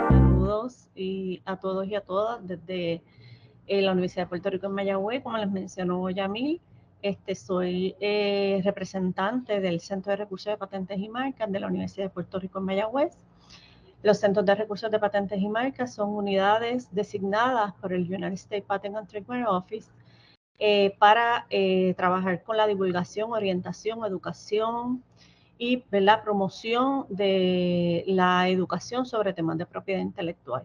Saludos a todos y a todas desde la Universidad de Puerto Rico en Mayagüez, como les mencionó Yamil. Soy representante del Centro de Recursos de Patentes y Marcas de la Universidad de Puerto Rico en Mayagüez. Los centros de recursos de patentes y marcas son unidades designadas por el United States Patent and Trademark Office para trabajar con la divulgación, orientación, educación y la promoción de la educación sobre temas de propiedad intelectual.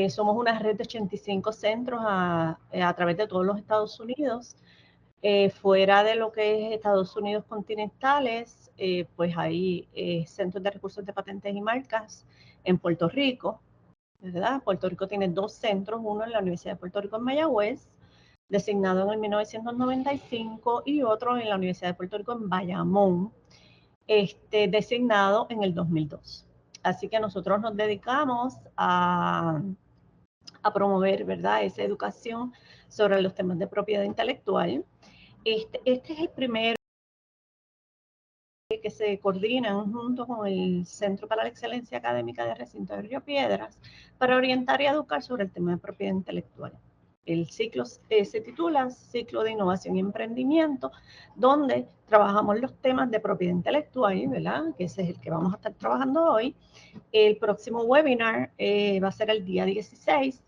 Somos una red de 85 centros a través de todos los Estados Unidos. Fuera de lo que es Estados Unidos continentales, pues hay centros de recursos de patentes y marcas en Puerto Rico, ¿verdad? Puerto Rico tiene 2 centros, uno en la Universidad de Puerto Rico en Mayagüez, designado en el 1995, y otro en la Universidad de Puerto Rico en Bayamón, designado en el 2002. Así que nosotros nos dedicamos a promover, ¿verdad?, esa educación sobre los temas de propiedad intelectual. Este es el primero que se coordinan junto con el Centro para la Excelencia Académica de Recinto de Río Piedras para orientar y educar sobre el tema de propiedad intelectual. El ciclo se titula Ciclo de Innovación y Emprendimiento, donde trabajamos los temas de propiedad intelectual, ¿verdad?, que ese es el que vamos a estar trabajando hoy. El próximo webinar va a ser el día 16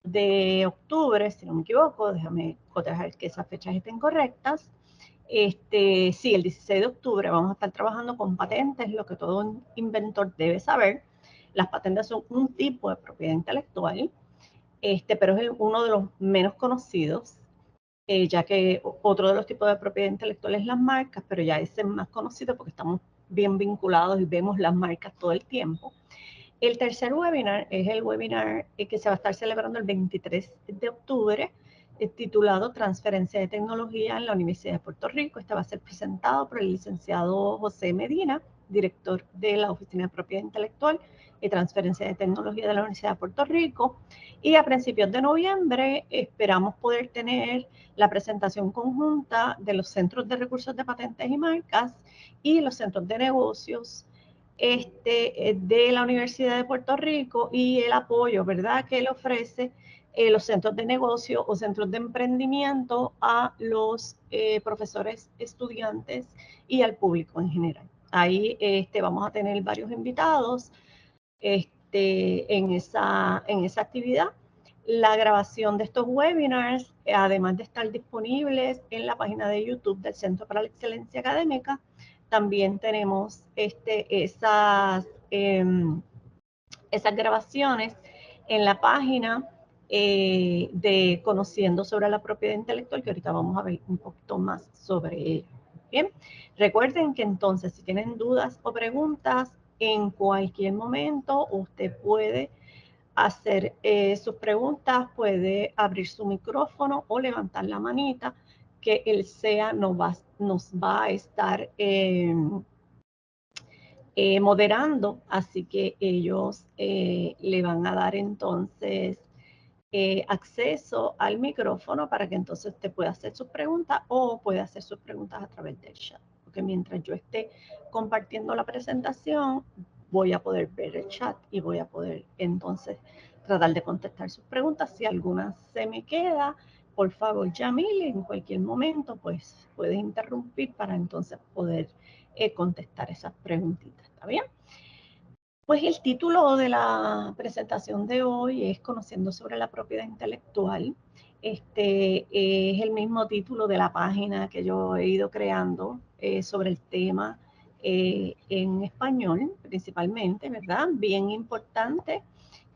de octubre, si no me equivoco, déjame cotejar que esas fechas estén correctas. Sí, el 16 de octubre vamos a estar trabajando con patentes, lo que todo inventor debe saber. Las patentes son un tipo de propiedad intelectual, pero es uno de los menos conocidos, ya que otro de los tipos de propiedad intelectual es las marcas, pero ya ese es más conocido porque estamos bien vinculados y vemos las marcas todo el tiempo. El tercer webinar es el webinar que se va a estar celebrando el 23 de octubre, titulado Transferencia de Tecnología en la Universidad de Puerto Rico. Este va a ser presentado por el licenciado José Medina, director de la Oficina de Propiedad Intelectual y Transferencia de Tecnología de la Universidad de Puerto Rico. Y a principios de noviembre esperamos poder tener la presentación conjunta de los Centros de Recursos de Patentes y Marcas y los Centros de Negocios de la Universidad de Puerto Rico, y el apoyo, ¿verdad?, que le ofrece los centros de negocio o centros de emprendimiento a los profesores, estudiantes y al público en general. Ahí vamos a tener varios invitados en esa actividad. La grabación de estos webinars, además de estar disponibles en la página de YouTube del Centro para la Excelencia Académica, también tenemos esas grabaciones en la página de Conociendo sobre la Propiedad Intelectual, que ahorita vamos a ver un poquito más sobre ello. Bien, recuerden que entonces si tienen dudas o preguntas, en cualquier momento usted puede hacer sus preguntas, puede abrir su micrófono o levantar la manita, que el SEA nos va a estar moderando, así que ellos le van a dar entonces acceso al micrófono para que entonces usted pueda hacer sus preguntas o puede hacer sus preguntas a través del chat, porque mientras yo esté compartiendo la presentación voy a poder ver el chat y voy a poder entonces tratar de contestar sus preguntas. Si alguna se me queda, por favor, Yamil, en cualquier momento pues puedes interrumpir para entonces poder contestar esas preguntitas, ¿está bien? Pues el título de la presentación de hoy es Conociendo sobre la Propiedad Intelectual. Es el mismo título de la página que yo he ido creando sobre el tema en español, principalmente, ¿verdad? Bien importante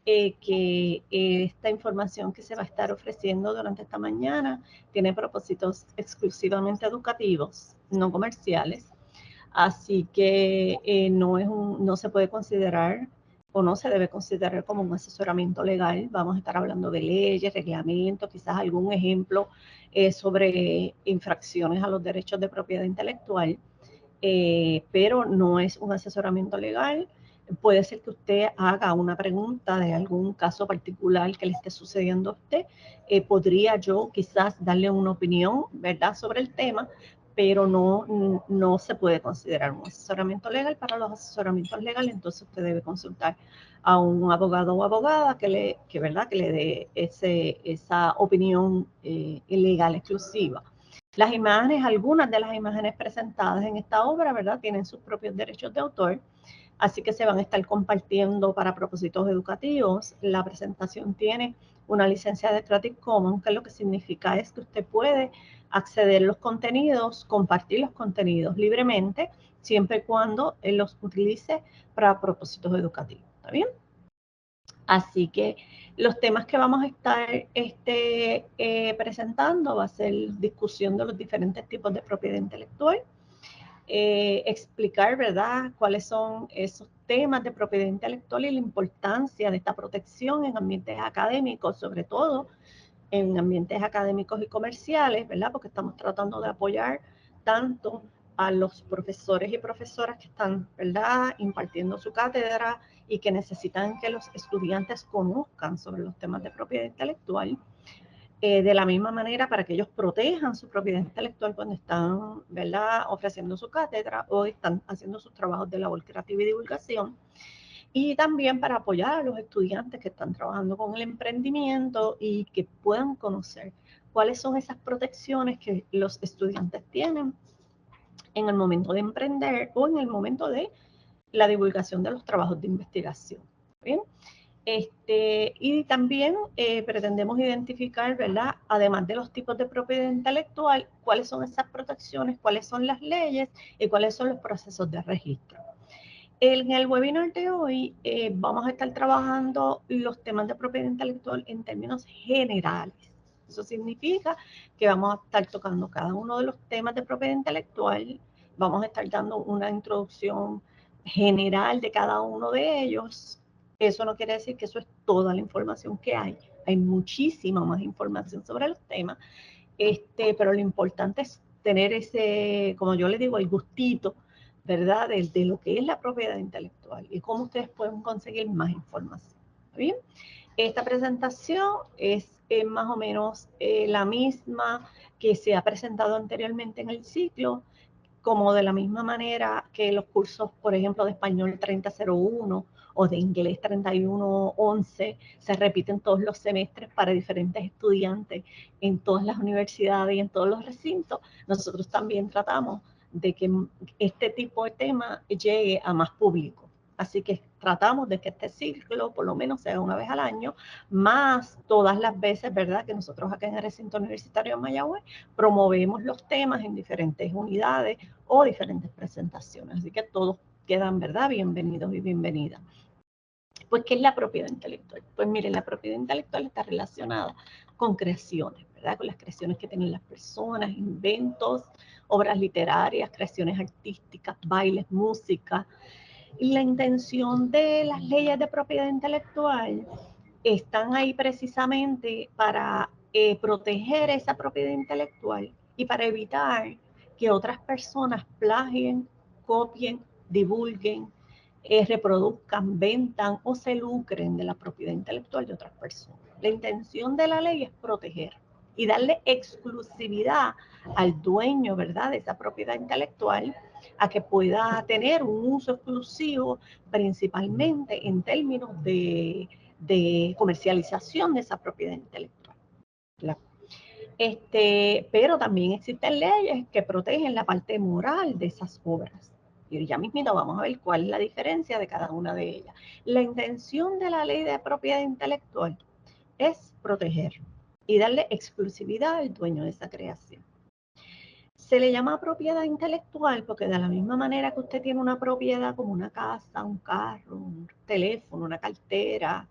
que esta información que se va a estar ofreciendo durante esta mañana tiene propósitos exclusivamente educativos, no comerciales. Así que no se puede considerar o no se debe considerar como un asesoramiento legal. Vamos a estar hablando de leyes, reglamentos, quizás algún ejemplo sobre infracciones a los derechos de propiedad intelectual, pero no es un asesoramiento legal. Puede ser que usted haga una pregunta de algún caso particular que le esté sucediendo a usted. Podría yo quizás darle una opinión, ¿verdad?, sobre el tema, pero no se puede considerar un asesoramiento legal. Para los asesoramientos legales, entonces usted debe consultar a un abogado o abogada que le dé esa opinión legal exclusiva. Las imágenes, algunas de las imágenes presentadas en esta obra, ¿verdad?, tienen sus propios derechos de autor, así que se van a estar compartiendo para propósitos educativos. La presentación tiene una licencia de Creative Commons, que lo que significa es que usted puede acceder a los contenidos, compartir los contenidos libremente, siempre y cuando los utilice para propósitos educativos. ¿Está bien? Así que los temas que vamos a estar presentando va a ser discusión de los diferentes tipos de propiedad intelectual, explicar, ¿verdad?, cuáles son esos temas de propiedad intelectual y la importancia de esta protección en ambientes académicos, sobre todo en ambientes académicos y comerciales, ¿verdad?, porque estamos tratando de apoyar tanto a los profesores y profesoras que están, ¿verdad?, impartiendo su cátedra y que necesitan que los estudiantes conozcan sobre los temas de propiedad intelectual. De la misma manera, para que ellos protejan su propiedad intelectual cuando están, ¿verdad?, ofreciendo su cátedra o están haciendo sus trabajos de labor creativa y divulgación. Y también para apoyar a los estudiantes que están trabajando con el emprendimiento y que puedan conocer cuáles son esas protecciones que los estudiantes tienen en el momento de emprender o en el momento de la divulgación de los trabajos de investigación. ¿Bien? Y también pretendemos identificar, ¿verdad?, además de los tipos de propiedad intelectual, cuáles son esas protecciones, cuáles son las leyes y cuáles son los procesos de registro. En el webinar de hoy vamos a estar trabajando los temas de propiedad intelectual en términos generales. Eso significa que vamos a estar tocando cada uno de los temas de propiedad intelectual, vamos a estar dando una introducción general de cada uno de ellos. Eso no quiere decir que eso es toda la información que hay. Hay muchísima más información sobre los temas, pero lo importante es tener ese, como yo le digo, el gustito, ¿verdad?, de lo que es la propiedad intelectual y cómo ustedes pueden conseguir más información. ¿Bien? Esta presentación es más o menos la misma que se ha presentado anteriormente en el ciclo, como de la misma manera que los cursos, por ejemplo, de español 3001 o de inglés 3111 se repiten todos los semestres para diferentes estudiantes en todas las universidades y en todos los recintos. Nosotros también tratamos de que este tipo de tema llegue a más público. Así que tratamos de que este ciclo por lo menos sea una vez al año, más todas las veces, ¿verdad?, que nosotros acá en el recinto universitario de Mayagüez promovemos los temas en diferentes unidades o diferentes presentaciones. Así que todos quedan, ¿verdad?, bienvenidos y bienvenidas. Pues, ¿qué es la propiedad intelectual? Pues miren, la propiedad intelectual está relacionada con creaciones, ¿verdad?, con las creaciones que tienen las personas, inventos, obras literarias, creaciones artísticas, bailes, música. Y la intención de las leyes de propiedad intelectual están ahí precisamente para proteger esa propiedad intelectual y para evitar que otras personas plagien, copien, divulguen, reproduzcan, vendan o se lucren de la propiedad intelectual de otras personas. La intención de la ley es proteger y darle exclusividad al dueño, ¿verdad?, de esa propiedad intelectual, a que pueda tener un uso exclusivo, principalmente en términos de comercialización de esa propiedad intelectual. Pero también existen leyes que protegen la parte moral de esas obras. Y ya mismito vamos a ver cuál es la diferencia de cada una de ellas. La intención de la ley de propiedad intelectual es proteger y darle exclusividad al dueño de esa creación. Se le llama propiedad intelectual porque de la misma manera que usted tiene una propiedad como una casa, un carro, un teléfono, una cartera,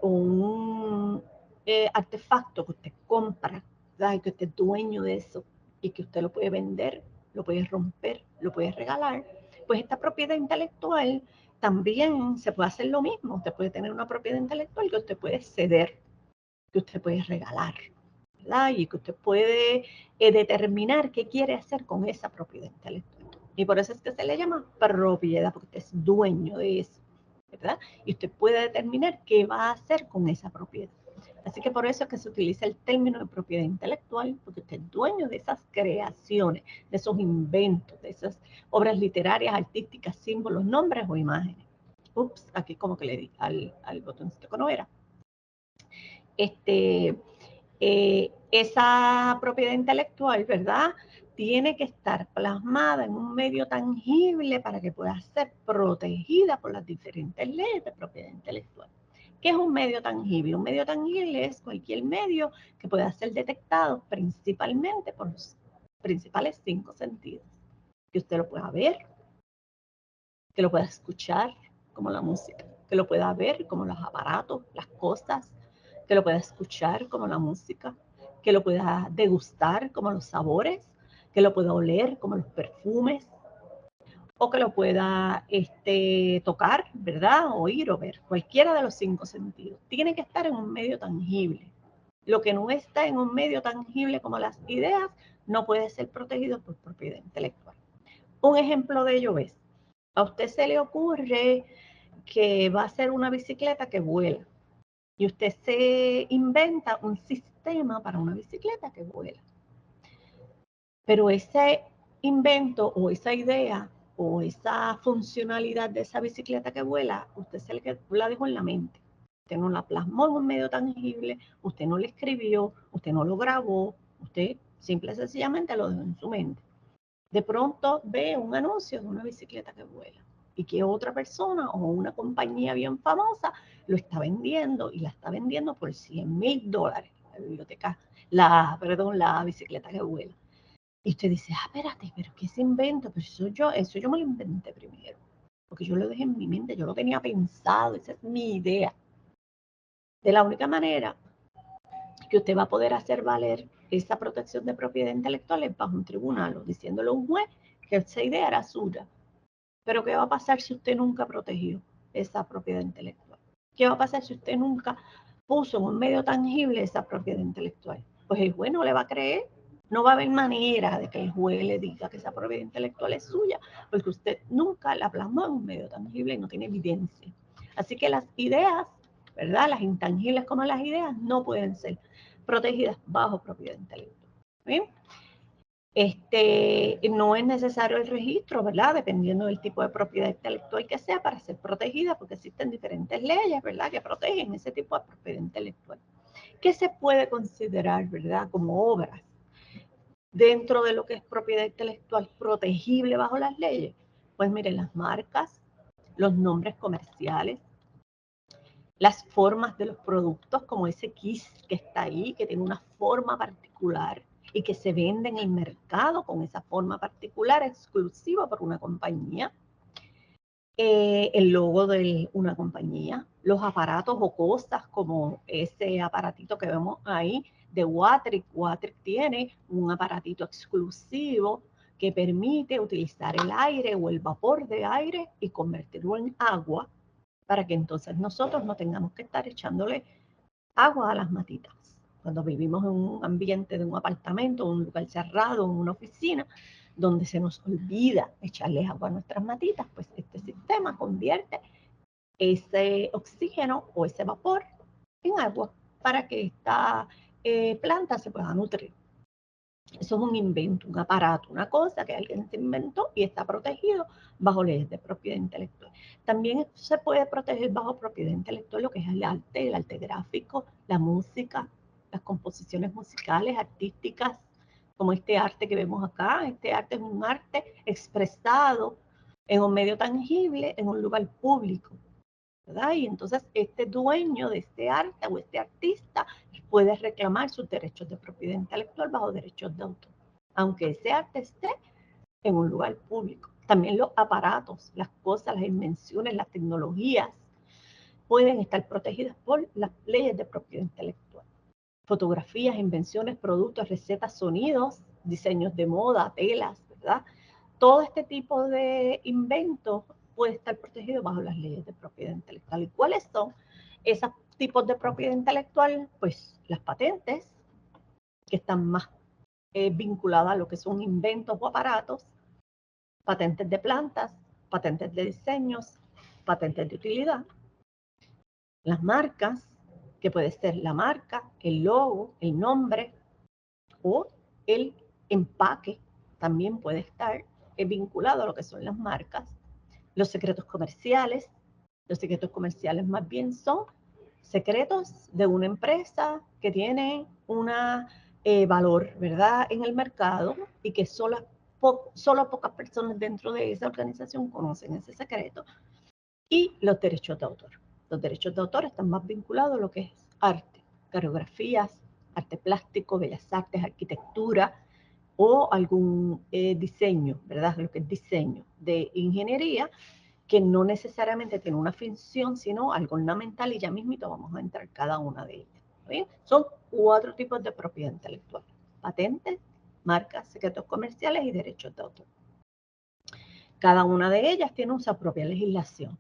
un artefacto que usted compra, ¿verdad?, que usted es dueño de eso y que usted lo puede vender, lo puede romper, lo puede regalar, pues esta propiedad intelectual también se puede hacer lo mismo. Usted puede tener una propiedad intelectual que usted puede ceder, que usted puede regalar, ¿verdad?, y que usted puede determinar qué quiere hacer con esa propiedad intelectual. Y por eso es que se le llama propiedad, porque usted es dueño de eso, ¿verdad? Y usted puede determinar qué va a hacer con esa propiedad. Así que por eso es que se utiliza el término de propiedad intelectual, porque usted es dueño de esas creaciones, de esos inventos, de esas obras literarias, artísticas, símbolos, nombres o imágenes. Ups, aquí como que le di al botoncito que no era. Esa propiedad intelectual, ¿verdad? Tiene que estar plasmada en un medio tangible para que pueda ser protegida por las diferentes leyes de propiedad intelectual. ¿Qué es un medio tangible? Un medio tangible es cualquier medio que pueda ser detectado principalmente por los principales 5 sentidos. Que usted lo pueda ver, que lo pueda escuchar, como la música, que lo pueda ver como los aparatos, las cosas, que lo pueda escuchar como la música, que lo pueda degustar como los sabores, que lo pueda oler como los perfumes, o que lo pueda tocar, ¿verdad? Oír o ver, cualquiera de los 5 sentidos. Tiene que estar en un medio tangible. Lo que no está en un medio tangible como las ideas no puede ser protegido por propiedad intelectual. Un ejemplo de ello es, a usted se le ocurre que va a ser una bicicleta que vuela y usted se inventa un sistema para una bicicleta que vuela. Pero ese invento o esa idea o esa funcionalidad de esa bicicleta que vuela, usted se la dejó en la mente. Usted no la plasmó en un medio tangible, usted no la escribió, usted no lo grabó, usted simple y sencillamente lo dejó en su mente. De pronto ve un anuncio de una bicicleta que vuela y que otra persona o una compañía bien famosa lo está vendiendo y la está vendiendo por $100,000 la biblioteca, la bicicleta que vuela. Y usted dice, espérate, pero ¿qué se inventa? Pues eso yo me lo inventé primero, porque yo lo dejé en mi mente, yo lo tenía pensado, esa es mi idea. De la única manera que usted va a poder hacer valer esa protección de propiedad intelectual es bajo un tribunal o diciéndole a un juez que esa idea era suya. Pero ¿qué va a pasar si usted nunca protegió esa propiedad intelectual? ¿Qué va a pasar si usted nunca puso en un medio tangible esa propiedad intelectual? Pues el juez no le va a creer. No va a haber manera de que el juez le diga que esa propiedad intelectual es suya, porque usted nunca la plasmó en un medio tangible y no tiene evidencia. Así que las ideas, ¿verdad? Las intangibles como las ideas no pueden ser protegidas bajo propiedad intelectual. ¿Bien? No es necesario el registro, ¿verdad? Dependiendo del tipo de propiedad intelectual que sea para ser protegida, porque existen diferentes leyes, ¿verdad? Que protegen ese tipo de propiedad intelectual. ¿Qué se puede considerar, ¿verdad? Como obras dentro de lo que es propiedad intelectual protegible bajo las leyes? Pues miren, las marcas, los nombres comerciales, las formas de los productos, como ese kiss que está ahí, que tiene una forma particular y que se vende en el mercado con esa forma particular exclusiva por una compañía. El logo de una compañía, los aparatos o cosas como ese aparatito que vemos ahí de Watrick. Watrick tiene un aparatito exclusivo que permite utilizar el aire o el vapor de aire y convertirlo en agua para que entonces nosotros no tengamos que estar echándole agua a las matitas. Cuando vivimos en un ambiente de un apartamento, un lugar cerrado, en una oficina, donde se nos olvida echarles agua a nuestras matitas, pues este sistema convierte ese oxígeno o ese vapor en agua para que esta planta se pueda nutrir. Eso es un invento, un aparato, una cosa que alguien se inventó y está protegido bajo leyes de propiedad intelectual. También se puede proteger bajo propiedad intelectual lo que es el arte gráfico, la música, las composiciones musicales, artísticas, como este arte que vemos acá. Este arte es un arte expresado en un medio tangible, en un lugar público, ¿verdad? Y entonces este dueño de este arte o este artista puede reclamar sus derechos de propiedad intelectual bajo derechos de autor, aunque ese arte esté en un lugar público. También los aparatos, las cosas, las invenciones, las tecnologías pueden estar protegidas por las leyes de propiedad intelectual. Fotografías, invenciones, productos, recetas, sonidos, diseños de moda, telas, ¿verdad? Todo este tipo de inventos puede estar protegido bajo las leyes de propiedad intelectual. ¿Y cuáles son esos tipos de propiedad intelectual? Pues las patentes, que están más vinculadas a lo que son inventos o aparatos, patentes de plantas, patentes de diseños, patentes de utilidad, las marcas, que puede ser la marca, el logo, el nombre o el empaque, también puede estar vinculado a lo que son las marcas. Los secretos comerciales más bien son secretos de una empresa que tiene un valor, ¿verdad?, en el mercado y que solo pocas personas dentro de esa organización conocen ese secreto. Y los derechos de autor. Los derechos de autor están más vinculados a lo que es arte, coreografías, arte plástico, bellas artes, arquitectura o algún diseño, ¿verdad? Lo que es diseño de ingeniería, que no necesariamente tiene una función, sino algo ornamental, y ya mismito vamos a entrar cada una de ellas. ¿Bien? Son 4 tipos de propiedad intelectual: patentes, marcas, secretos comerciales y derechos de autor. Cada una de ellas tiene su propia legislación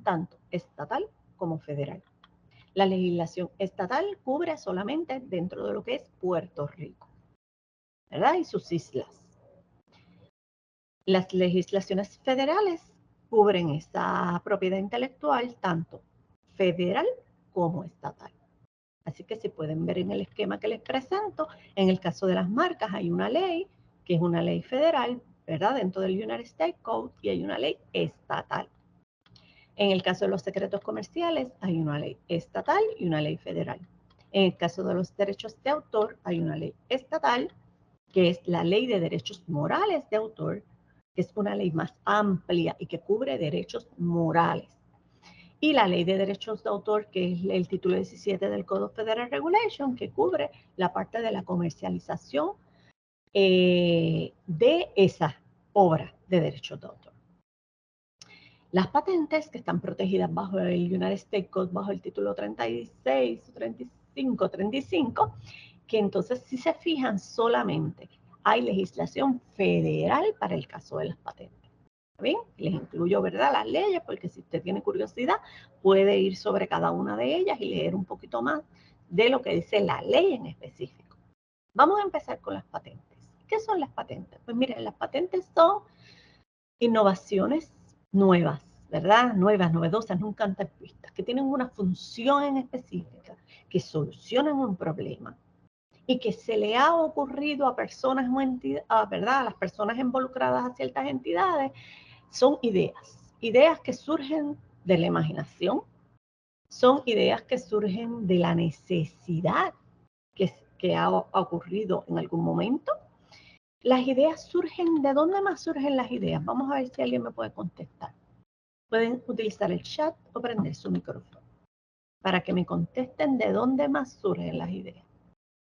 tanto estatal como federal. La legislación estatal cubre solamente dentro de lo que es Puerto Rico, ¿verdad?, y sus islas. Las legislaciones federales cubren esa propiedad intelectual tanto federal como estatal. Así que si pueden ver en el esquema que les presento, en el caso de las marcas hay una ley, que es una ley federal, ¿verdad?, dentro del United States Code, y hay una ley estatal. En el caso de los secretos comerciales hay una ley estatal y una ley federal. En el caso de los derechos de autor hay una ley estatal, que es la Ley de Derechos Morales de Autor, que es una ley más amplia y que cubre derechos morales. Y la Ley de Derechos de Autor, que es el título 17 del Code of Federal Regulation, que cubre la parte de la comercialización de esa obra de derechos de autor. Las patentes, que están protegidas bajo el United States Code, bajo el título 36, 35, 35, que entonces, si se fijan, solamente hay legislación federal para el caso de las patentes. ¿Bien? Les incluyo, ¿verdad?, las leyes, porque si usted tiene curiosidad, puede ir sobre cada una de ellas y leer un poquito más de lo que dice la ley en específico. Vamos a empezar con las patentes. ¿Qué son las patentes? Pues miren, las patentes son innovaciones nuevas, ¿verdad? Nuevas, novedosas, nunca antes vistas, que tienen una función en específica, que solucionan un problema y que se le ha ocurrido a personas o entidades, ¿verdad?, a las personas involucradas a ciertas entidades. Son ideas que surgen de la imaginación, son ideas que surgen de la necesidad que ha ocurrido en algún momento. Las ideas surgen, ¿de dónde más surgen las ideas? Vamos a ver si alguien me puede contestar. Pueden utilizar el chat o prender su micrófono para que me contesten de dónde más surgen las ideas,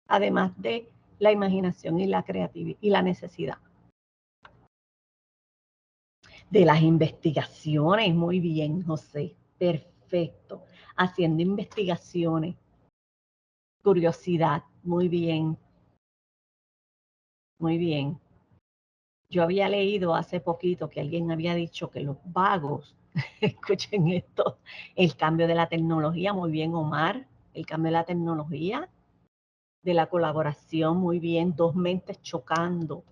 además de la imaginación y la creatividad y la necesidad. De las investigaciones, muy bien, José, perfecto. Haciendo investigaciones, curiosidad, muy bien, muy bien. Yo había leído hace poquito que alguien había dicho que los vagos, escuchen esto, el cambio de la tecnología, muy bien, Omar, el cambio de la tecnología, de la colaboración, muy bien, dos mentes chocando.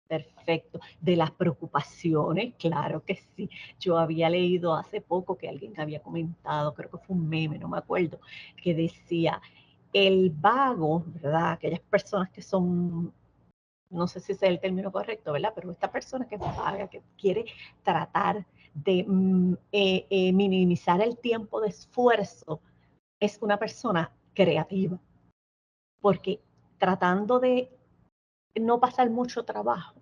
Perfecto. De las preocupaciones, claro que sí. Yo había leído hace poco que alguien había comentado, creo que fue un meme, no me acuerdo, que decía, el vago, ¿verdad? Aquellas personas que son, no sé si ese es el término correcto, ¿verdad? Pero esta persona que es vaga, que quiere tratar de minimizar el tiempo de esfuerzo, es una persona creativa, porque tratando de no pasar mucho trabajo,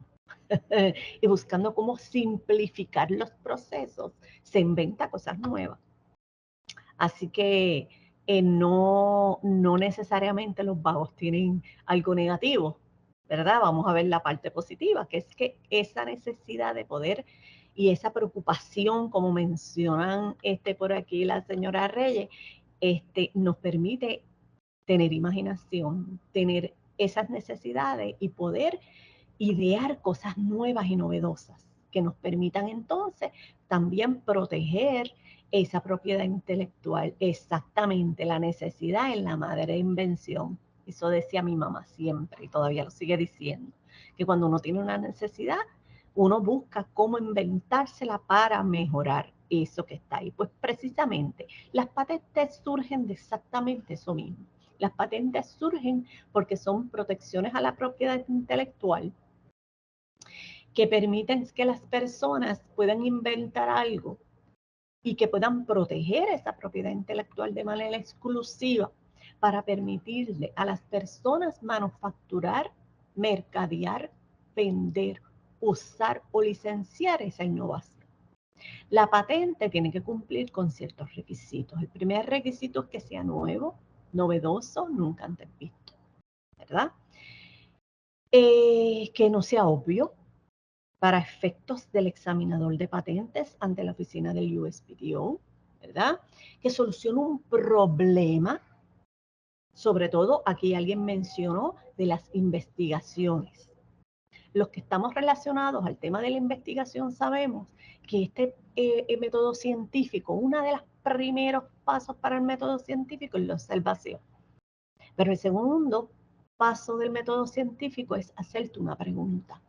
y buscando cómo simplificar los procesos, se inventa cosas nuevas. Así que no necesariamente los vagos tienen algo negativo, ¿verdad? Vamos a ver la parte positiva, que es que esa necesidad de poder y esa preocupación, como mencionan por aquí la señora Reyes, nos permite tener imaginación, tener esas necesidades y poder idear cosas nuevas y novedosas que nos permitan entonces también proteger esa propiedad intelectual. Exactamente, la necesidad es la madre de invención. Eso decía mi mamá siempre y todavía lo sigue diciendo, que cuando uno tiene una necesidad, uno busca cómo inventársela para mejorar eso que está ahí? Pues precisamente las patentes surgen de exactamente eso mismo. Las patentes surgen porque son protecciones a la propiedad intelectual que permiten que las personas puedan inventar algo y que puedan proteger esa propiedad intelectual de manera exclusiva para permitirle a las personas manufacturar, mercadear, vender, usar o licenciar esa innovación. La patente tiene que cumplir con ciertos requisitos. El primer requisito es que sea nuevo, novedoso, nunca antes visto, ¿verdad? Que no sea obvio para efectos del examinador de patentes ante la oficina del USPTO, ¿verdad? Que solucione un problema. Sobre todo, aquí alguien mencionó de las investigaciones. Los que estamos relacionados al tema de la investigación sabemos que este método científico, uno de los primeros pasos para el método científico es la observación. Pero el segundo paso del método científico es hacerte una pregunta,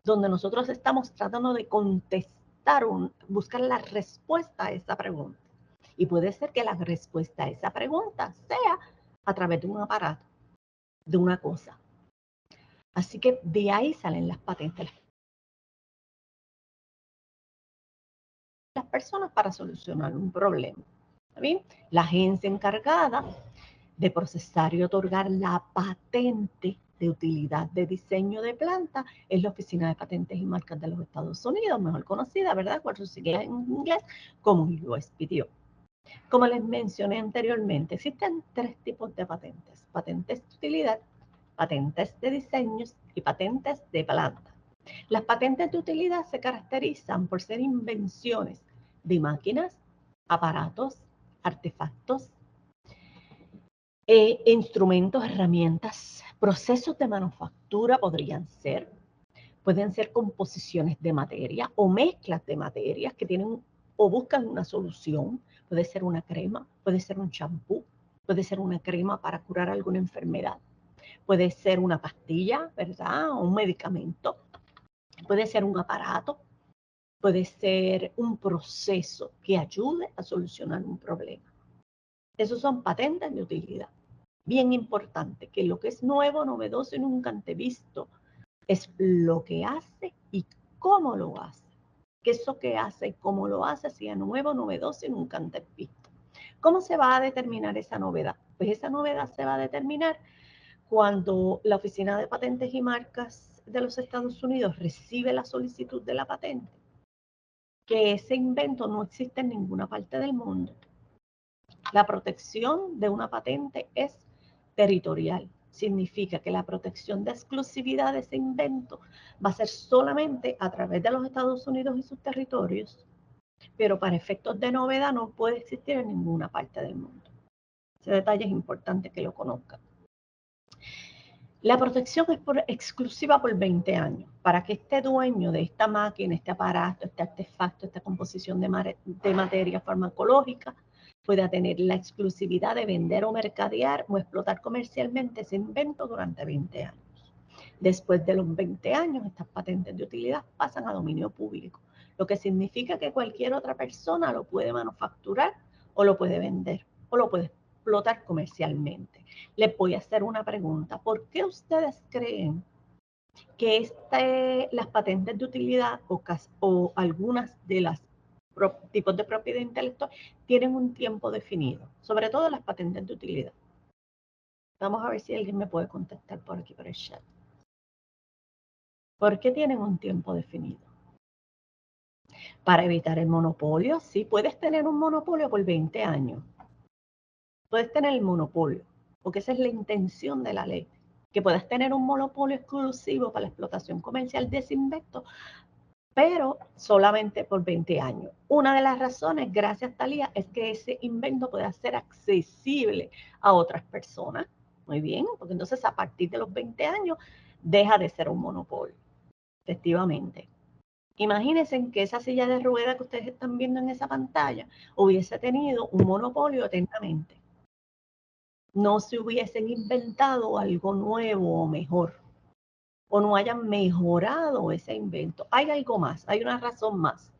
donde nosotros estamos tratando de contestar, buscar la respuesta a esa pregunta. Y puede ser que la respuesta a esa pregunta sea a través de un aparato, de una cosa. Así que de ahí salen las patentes. Las personas para solucionar un problema. ¿Está bien? La agencia encargada de procesar y otorgar la patente de utilidad de diseño de planta es la Oficina de Patentes y Marcas de los Estados Unidos, mejor conocida, ¿verdad? Por sus siglas en inglés, como USPTO. Como les mencioné anteriormente, existen tres tipos de patentes: patentes de utilidad, patentes de diseños y patentes de planta. Las patentes de utilidad se caracterizan por ser invenciones de máquinas, aparatos, artefactos, instrumentos, herramientas, procesos de manufactura pueden ser composiciones de materia o mezclas de materias que tienen o buscan una solución. Puede ser una crema, puede ser un champú, puede ser una crema para curar alguna enfermedad, puede ser una pastilla, ¿verdad? O un medicamento, puede ser un aparato, puede ser un proceso que ayude a solucionar un problema. Esos son patentes de utilidad. Bien importante, que lo que es nuevo, novedoso y nunca antes visto es lo que hace y cómo lo hace. Que eso que hace y cómo lo hace sea nuevo, novedoso y nunca antes visto. ¿Cómo se va a determinar esa novedad? Pues esa novedad se va a determinar cuando la Oficina de Patentes y Marcas de los Estados Unidos recibe la solicitud de la patente, que ese invento no existe en ninguna parte del mundo. La protección de una patente es territorial. Significa que la protección de exclusividad de ese invento va a ser solamente a través de los Estados Unidos y sus territorios, pero para efectos de novedad no puede existir en ninguna parte del mundo. Ese detalle es importante que lo conozcan. La protección es exclusiva por 20 años, para que este dueño de esta máquina, este aparato, este artefacto, esta composición de materia farmacológica, pueda tener la exclusividad de vender o mercadear o explotar comercialmente ese invento durante 20 años. Después de los 20 años, estas patentes de utilidad pasan a dominio público, lo que significa que cualquier otra persona lo puede manufacturar o lo puede vender o lo puede explotar comercialmente. Les voy a hacer una pregunta. ¿Por qué ustedes creen que las patentes de utilidad o algunas de las tipos de propiedad intelectual tienen un tiempo definido? Sobre todo las patentes de utilidad. Vamos a ver si alguien me puede contestar por aquí, por el chat. ¿Por qué tienen un tiempo definido? Para evitar el monopolio. Sí, puedes tener un monopolio por 20 años. Puedes tener el monopolio, porque esa es la intención de la ley, que puedas tener un monopolio exclusivo para la explotación comercial de ese invento, pero solamente por 20 años. Una de las razones, gracias Talía, es que ese invento pueda ser accesible a otras personas. Muy bien, porque entonces a partir de los 20 años deja de ser un monopolio, efectivamente. Imagínense que esa silla de ruedas que ustedes están viendo en esa pantalla hubiese tenido un monopolio eternamente. No se hubiesen inventado algo nuevo o mejor, o no hayan mejorado ese invento. Hay algo más, hay una razón más.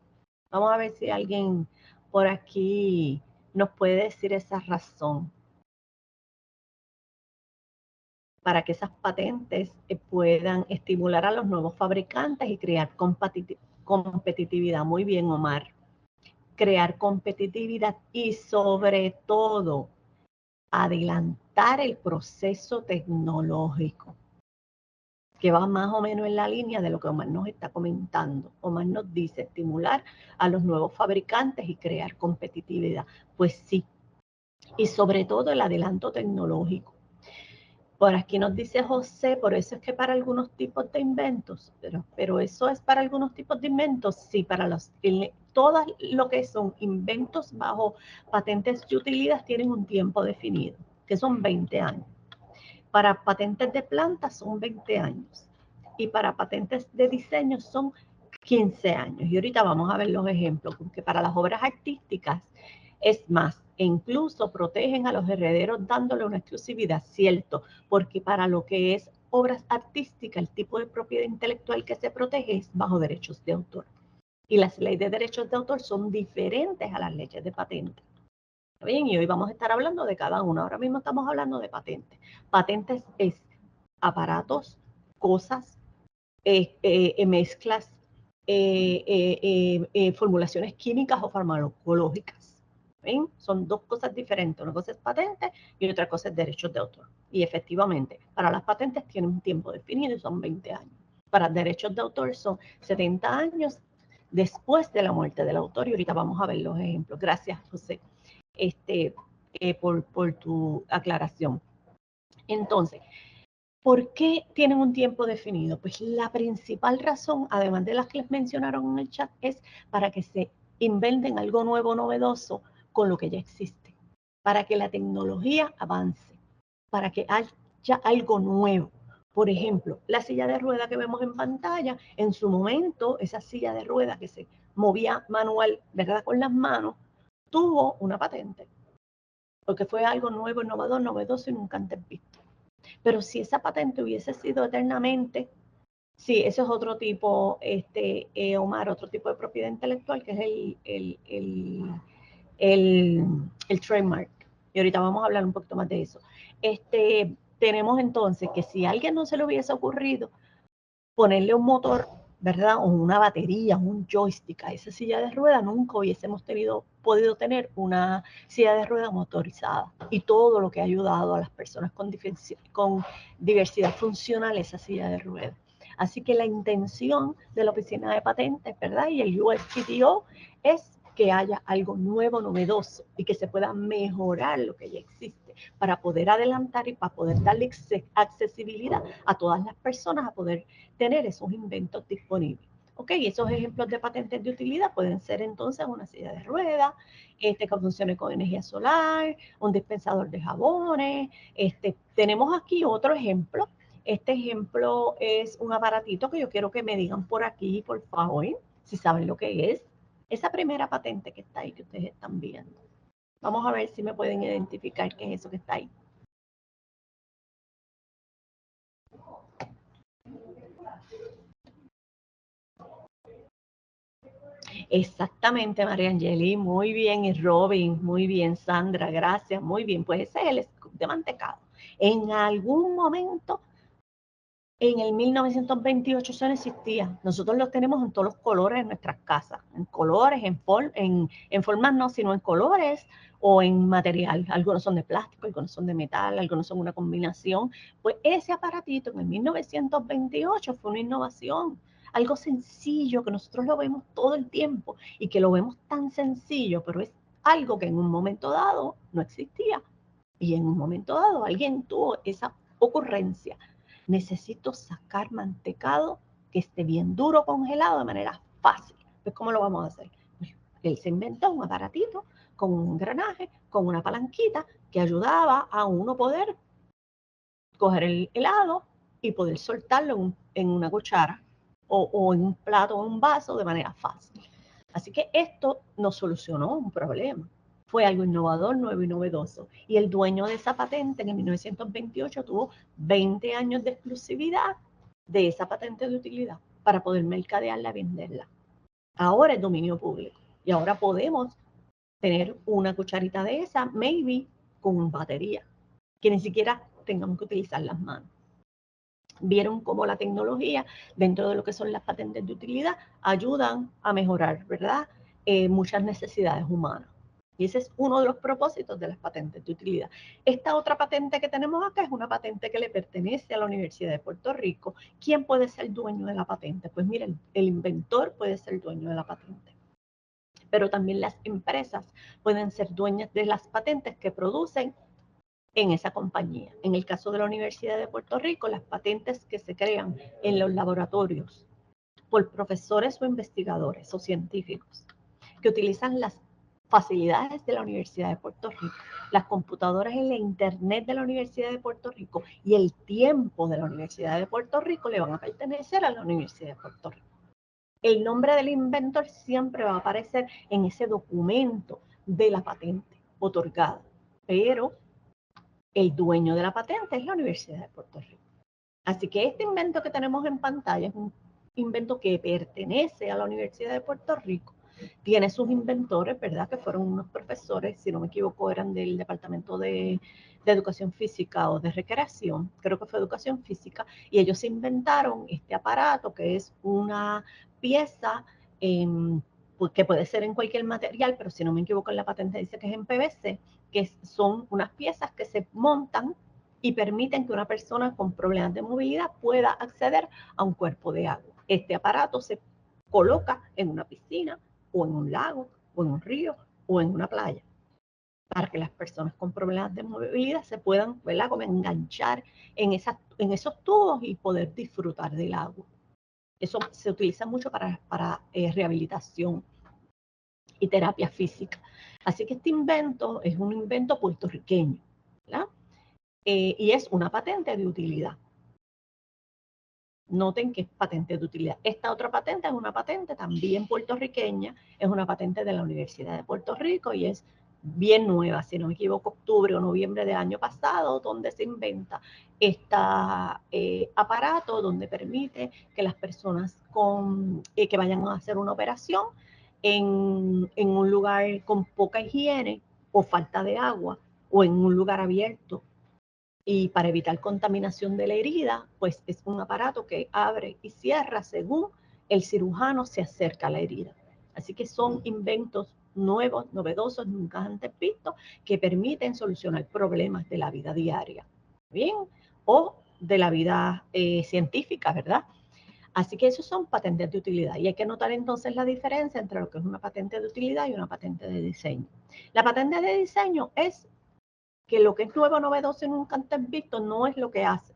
Vamos a ver si alguien por aquí nos puede decir esa razón para que esas patentes puedan estimular a los nuevos fabricantes y crear competitividad. Muy bien, Omar. Crear competitividad y sobre todo adelantar el proceso tecnológico, que va más o menos en la línea de lo que Omar nos está comentando. Omar nos dice estimular a los nuevos fabricantes y crear competitividad. Pues sí, y sobre todo el adelanto tecnológico. Por aquí nos dice José, por eso es que para algunos tipos de inventos, pero eso es para algunos tipos de inventos, sí, para todas lo que son inventos bajo patentes de utilidad tienen un tiempo definido, que son 20 años. Para patentes de plantas son 20 años y para patentes de diseño son 15 años. Y ahorita vamos a ver los ejemplos, porque para las obras artísticas es más, e incluso protegen a los herederos dándole una exclusividad, cierto, porque para lo que es obras artísticas, el tipo de propiedad intelectual que se protege es bajo derechos de autor. Y las leyes de derechos de autor son diferentes a las leyes de patente. Bien, y hoy vamos a estar hablando de cada uno. Ahora mismo estamos hablando de patentes. Patentes es aparatos, cosas, mezclas, formulaciones químicas o farmacológicas. ¿Ven? Son dos cosas diferentes. Una cosa es patente y otra cosa es derechos de autor. Y efectivamente, para las patentes tienen un tiempo definido y son 20 años. Para derechos de autor son 70 años después de la muerte del autor. Y ahorita vamos a ver los ejemplos. Gracias, José, por tu aclaración. Entonces, ¿por qué tienen un tiempo definido? Pues la principal razón, además de las que les mencionaron en el chat, es para que se inventen algo nuevo, novedoso con lo que ya existe, para que la tecnología avance, para que haya algo nuevo. Por ejemplo, la silla de rueda que vemos en pantalla, en su momento, esa silla de rueda que se movía manual, ¿verdad? Con las manos, tuvo una patente, porque fue algo nuevo, innovador, novedoso y nunca antes visto. Pero si esa patente hubiese sido eternamente, sí, eso es otro tipo, Omar, otro tipo de propiedad intelectual, que es el trademark. Y ahorita vamos a hablar un poquito más de eso. Tenemos entonces que si a alguien no se le hubiese ocurrido ponerle un motor, ¿verdad? O una batería, un joystick a esa silla de ruedas, nunca hubiésemos podido tener una silla de ruedas motorizada. Y todo lo que ha ayudado a las personas con diversidad funcional esa silla de ruedas. Así que la intención de la Oficina de Patentes, ¿verdad? Y el USPTO es que haya algo nuevo, novedoso y que se pueda mejorar lo que ya existe para poder adelantar y para poder darle accesibilidad a todas las personas a poder tener esos inventos disponibles. Ok, esos ejemplos de patentes de utilidad pueden ser entonces una silla de ruedas, que funcione con energía solar, un dispensador de jabones. Tenemos aquí otro ejemplo. Este ejemplo es un aparatito que yo quiero que me digan por aquí, por favor, si saben lo que es. Esa primera patente que está ahí, que ustedes están viendo. Vamos a ver si me pueden identificar qué es eso que está ahí. Exactamente, María Angeli, muy bien, y Robin, muy bien, Sandra, gracias, muy bien. Pues ese es el scoop de mantecado. En algún momento, en el 1928, eso no existía. Nosotros los tenemos en todos los colores en nuestras casas, en colores, en formas no, sino en colores o en material. Algunos son de plástico, algunos son de metal, algunos son una combinación. Pues ese aparatito en el 1928 fue una innovación, algo sencillo que nosotros lo vemos todo el tiempo y que lo vemos tan sencillo, pero es algo que en un momento dado no existía. Y en un momento dado alguien tuvo esa ocurrencia. Necesito sacar mantecado que esté bien duro congelado de manera fácil. Pues, ¿cómo lo vamos a hacer? Él se inventó un aparatito con un engranaje, con una palanquita que ayudaba a uno poder coger el helado y poder soltarlo en una cuchara o en un plato o en un vaso de manera fácil. Así que esto nos solucionó un problema. Fue algo innovador, nuevo y novedoso. Y el dueño de esa patente en el 1928 tuvo 20 años de exclusividad de esa patente de utilidad para poder mercadearla, venderla. Ahora es dominio público y ahora podemos tener una cucharita de esa, maybe con batería, que ni siquiera tengamos que utilizar las manos. Vieron cómo la tecnología, dentro de lo que son las patentes de utilidad, ayudan a mejorar, ¿verdad? Muchas necesidades humanas. Y ese es uno de los propósitos de las patentes de utilidad. Esta otra patente que tenemos acá es una patente que le pertenece a la Universidad de Puerto Rico. ¿Quién puede ser dueño de la patente? Pues miren, el inventor puede ser dueño de la patente. Pero también las empresas pueden ser dueñas de las patentes que producen en esa compañía. En el caso de la Universidad de Puerto Rico, las patentes que se crean en los laboratorios por profesores o investigadores o científicos que utilizan las facilidades de la Universidad de Puerto Rico, las computadoras en la internet de la Universidad de Puerto Rico y el tiempo de la Universidad de Puerto Rico le van a pertenecer a la Universidad de Puerto Rico. El nombre del inventor siempre va a aparecer en ese documento de la patente otorgada, pero el dueño de la patente es la Universidad de Puerto Rico. Así que este invento que tenemos en pantalla es un invento que pertenece a la Universidad de Puerto Rico. Tiene sus inventores, ¿verdad? Que fueron unos profesores, si no me equivoco, eran del Departamento de Educación Física o de Recreación, creo que fue Educación Física, y ellos inventaron este aparato que es una pieza que puede ser en cualquier material, pero si no me equivoco en la patente dice que es en PVC, que son unas piezas que se montan y permiten que una persona con problemas de movilidad pueda acceder a un cuerpo de agua. Este aparato se coloca en una piscina o en un lago o en un río o en una playa para que las personas con problemas de movilidad se puedan, ¿verdad?, como enganchar en esos tubos y poder disfrutar del agua. Eso se utiliza mucho para rehabilitación y terapia física. Así que este invento es un invento puertorriqueño, ¿verdad? Y es una patente de utilidad. Noten que es patente de utilidad. Esta otra patente es una patente también puertorriqueña, es una patente de la Universidad de Puerto Rico y es bien nueva, si no me equivoco, octubre o noviembre del año pasado, donde se inventa este aparato donde permite que las personas que vayan a hacer una operación en un lugar con poca higiene o falta de agua o en un lugar abierto, y para evitar contaminación de la herida, pues es un aparato que abre y cierra según el cirujano se acerca a la herida. Así que son inventos nuevos, novedosos, nunca antes vistos, que permiten solucionar problemas de la vida diaria, ¿bien? O de la vida científica, ¿verdad? Así que esos son patentes de utilidad. Y hay que notar entonces la diferencia entre lo que es una patente de utilidad y una patente de diseño. La patente de diseño es que lo que es nuevo, novedoso y nunca antes visto no es lo que hace,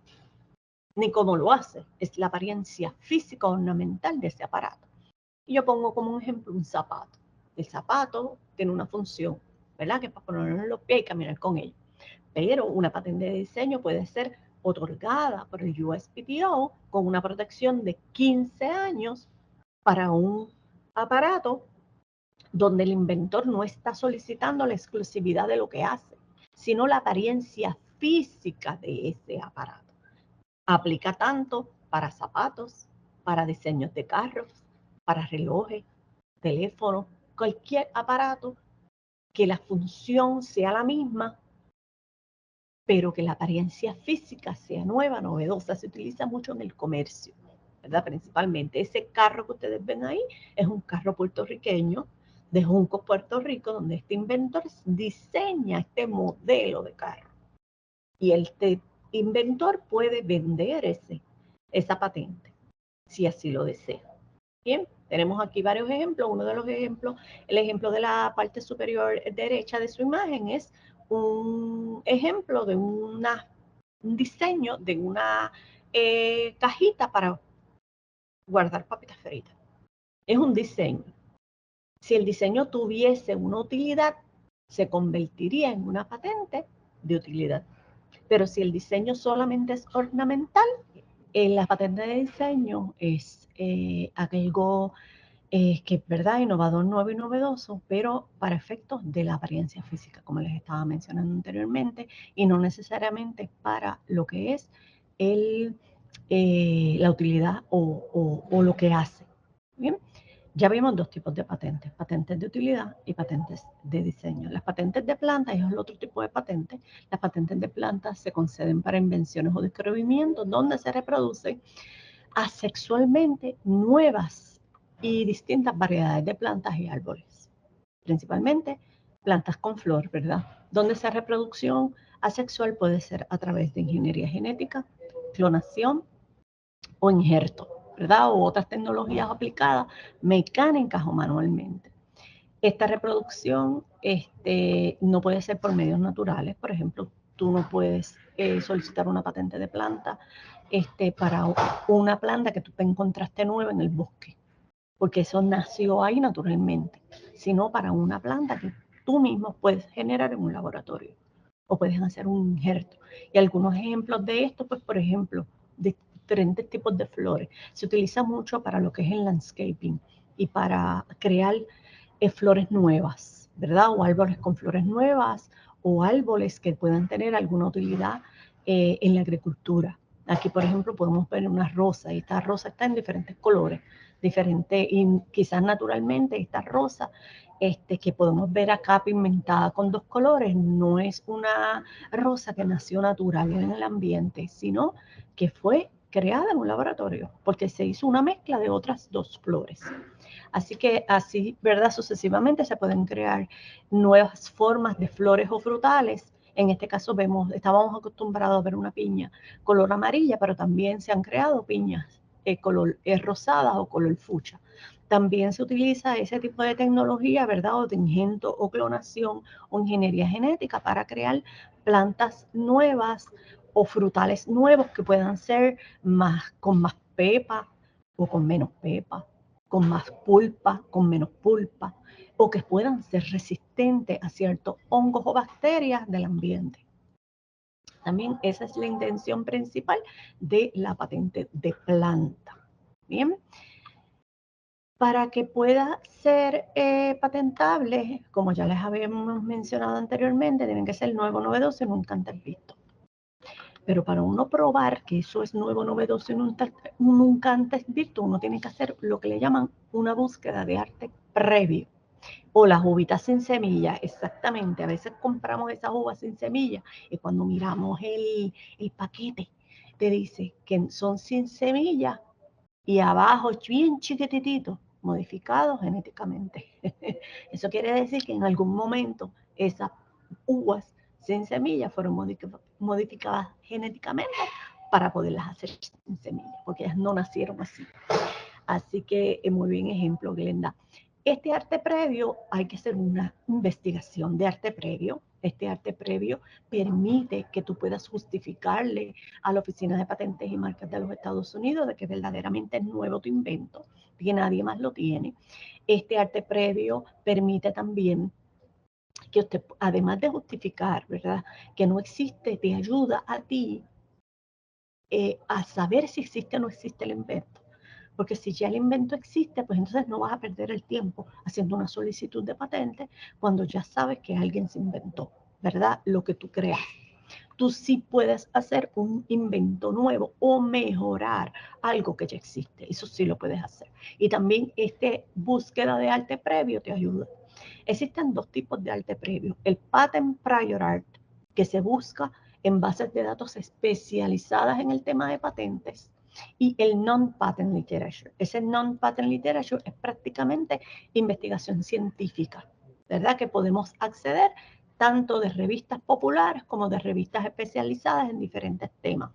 ni cómo lo hace, es la apariencia física ornamental de ese aparato. Y yo pongo como un ejemplo un zapato. El zapato tiene una función, ¿verdad? Que es para ponerlo en los pies y caminar con él. Pero una patente de diseño puede ser otorgada por el USPTO con una protección de 15 años para un aparato donde el inventor no está solicitando la exclusividad de lo que hace, sino la apariencia física de ese aparato. Aplica tanto para zapatos, para diseños de carros, para relojes, teléfonos, cualquier aparato que la función sea la misma, pero que la apariencia física sea nueva, novedosa. Se utiliza mucho en el comercio, ¿verdad? Principalmente ese carro que ustedes ven ahí es un carro puertorriqueño de Juncos, Puerto Rico, donde este inventor diseña este modelo de carro. Y el inventor puede vender esa patente, si así lo desea. Bien, tenemos aquí varios ejemplos. Uno de los ejemplos, el ejemplo de la parte superior derecha de su imagen es un ejemplo de un diseño de una cajita para guardar papitas fritas. Es un diseño. Si el diseño tuviese una utilidad, se convertiría en una patente de utilidad. Pero si el diseño solamente es ornamental, la patente de diseño es algo que es verdad, innovador, nuevo y novedoso, pero para efectos de la apariencia física, como les estaba mencionando anteriormente, y no necesariamente para lo que es la utilidad o lo que hace. Bien, Ya vimos dos tipos de patentes de utilidad y patentes de diseño. Las patentes de planta es el otro tipo de patente. Las patentes de planta se conceden para invenciones o descubrimientos donde se reproducen asexualmente nuevas y distintas variedades de plantas y árboles. Principalmente plantas con flor, ¿verdad? Donde esa reproducción asexual puede ser a través de ingeniería genética, clonación o injerto, ¿verdad? O otras tecnologías aplicadas, mecánicas o manualmente. Esta reproducción no puede ser por medios naturales. Por ejemplo, tú no puedes solicitar una patente de planta para una planta que tú te encontraste nueva en el bosque, porque eso nació ahí naturalmente, sino para una planta que tú mismo puedes generar en un laboratorio o puedes hacer un injerto. Y algunos ejemplos de esto, pues por ejemplo, de diferentes tipos de flores. Se utiliza mucho para lo que es el landscaping y para crear flores nuevas, ¿verdad? O árboles con flores nuevas o árboles que puedan tener alguna utilidad en la agricultura. Aquí, por ejemplo, podemos ver una rosa y esta rosa está en diferentes colores, diferentes, y quizás naturalmente esta rosa que podemos ver acá pigmentada con dos colores no es una rosa que nació natural en el ambiente, sino que fue creada en un laboratorio porque se hizo una mezcla de otras dos flores. Así que así, ¿verdad? Sucesivamente se pueden crear nuevas formas de flores o frutales. En este caso estábamos acostumbrados a ver una piña color amarilla, pero también se han creado piñas color rosadas o color fucha. También se utiliza ese tipo de tecnología, ¿verdad? O de ingento o clonación o ingeniería genética para crear plantas nuevas o frutales nuevos que puedan ser con más pepa o con menos pepa, con más pulpa, con menos pulpa, o que puedan ser resistentes a ciertos hongos o bacterias del ambiente. También esa es la intención principal de la patente de planta. Bien, para que pueda ser patentable, como ya les habíamos mencionado anteriormente, tienen que ser nuevo, novedoso y nunca antes visto. Pero para uno probar que eso es nuevo, novedoso y nunca antes visto, uno tiene que hacer lo que le llaman una búsqueda de arte previo. O las uvitas sin semilla, exactamente. A veces compramos esas uvas sin semilla y cuando miramos el paquete, te dice que son sin semilla y abajo bien chiquititito, modificados genéticamente. Eso quiere decir que en algún momento esas uvas sin semilla fueron modificadas genéticamente para poderlas hacer sin semilla, porque ellas no nacieron así. Así que muy bien ejemplo, Glenda. Este arte previo, hay que hacer una investigación de arte previo. Este arte previo permite que tú puedas justificarle a la Oficina de Patentes y Marcas de los Estados Unidos de que verdaderamente es nuevo tu invento, que nadie más lo tiene. Este arte previo permite también que usted, además de justificar, ¿verdad?, que no existe, te ayuda a ti a saber si existe o no existe el invento. Porque si ya el invento existe, pues entonces no vas a perder el tiempo haciendo una solicitud de patente cuando ya sabes que alguien se inventó, ¿verdad? Lo que tú creas. Tú sí puedes hacer un invento nuevo o mejorar algo que ya existe. Eso sí lo puedes hacer. Y también búsqueda de arte previo te ayuda. Existen dos tipos de arte previo. El patent prior art, que se busca en bases de datos especializadas en el tema de patentes, y el non-patent literature. Ese non-patent literature es prácticamente investigación científica, ¿verdad? Que podemos acceder tanto de revistas populares como de revistas especializadas en diferentes temas.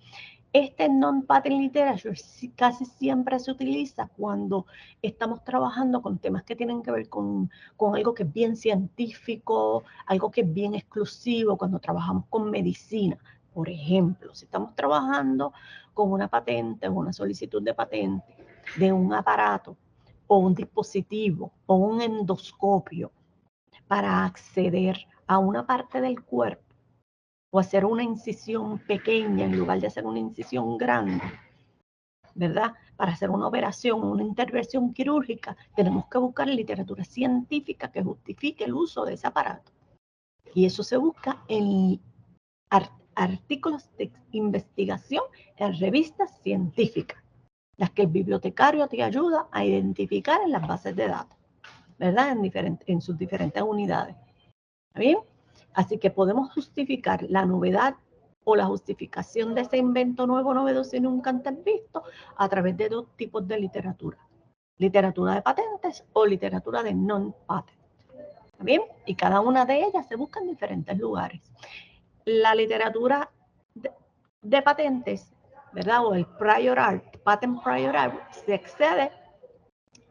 Este non-patent literature casi siempre se utiliza cuando estamos trabajando con temas que tienen que ver con algo que es bien científico, algo que es bien exclusivo, cuando trabajamos con medicina. Por ejemplo, si estamos trabajando con una patente o una solicitud de patente de un aparato o un dispositivo o un endoscopio para acceder a una parte del cuerpo o hacer una incisión pequeña en lugar de hacer una incisión grande, ¿verdad? Para hacer una operación, una intervención quirúrgica, tenemos que buscar literatura científica que justifique el uso de ese aparato. Y eso se busca en artículos de investigación en revistas científicas. las que el bibliotecario te ayuda a identificar en las bases de datos, ¿verdad? En sus diferentes unidades. ¿Está bien? Así que podemos justificar la novedad o la justificación de ese invento nuevo, novedoso y nunca antes visto a través de dos tipos de literatura. Literatura de patentes o literatura de non-patent. ¿Está bien? Y cada una de ellas se busca en diferentes lugares. La literatura de patentes, ¿verdad? O el prior art, patent prior art, se accede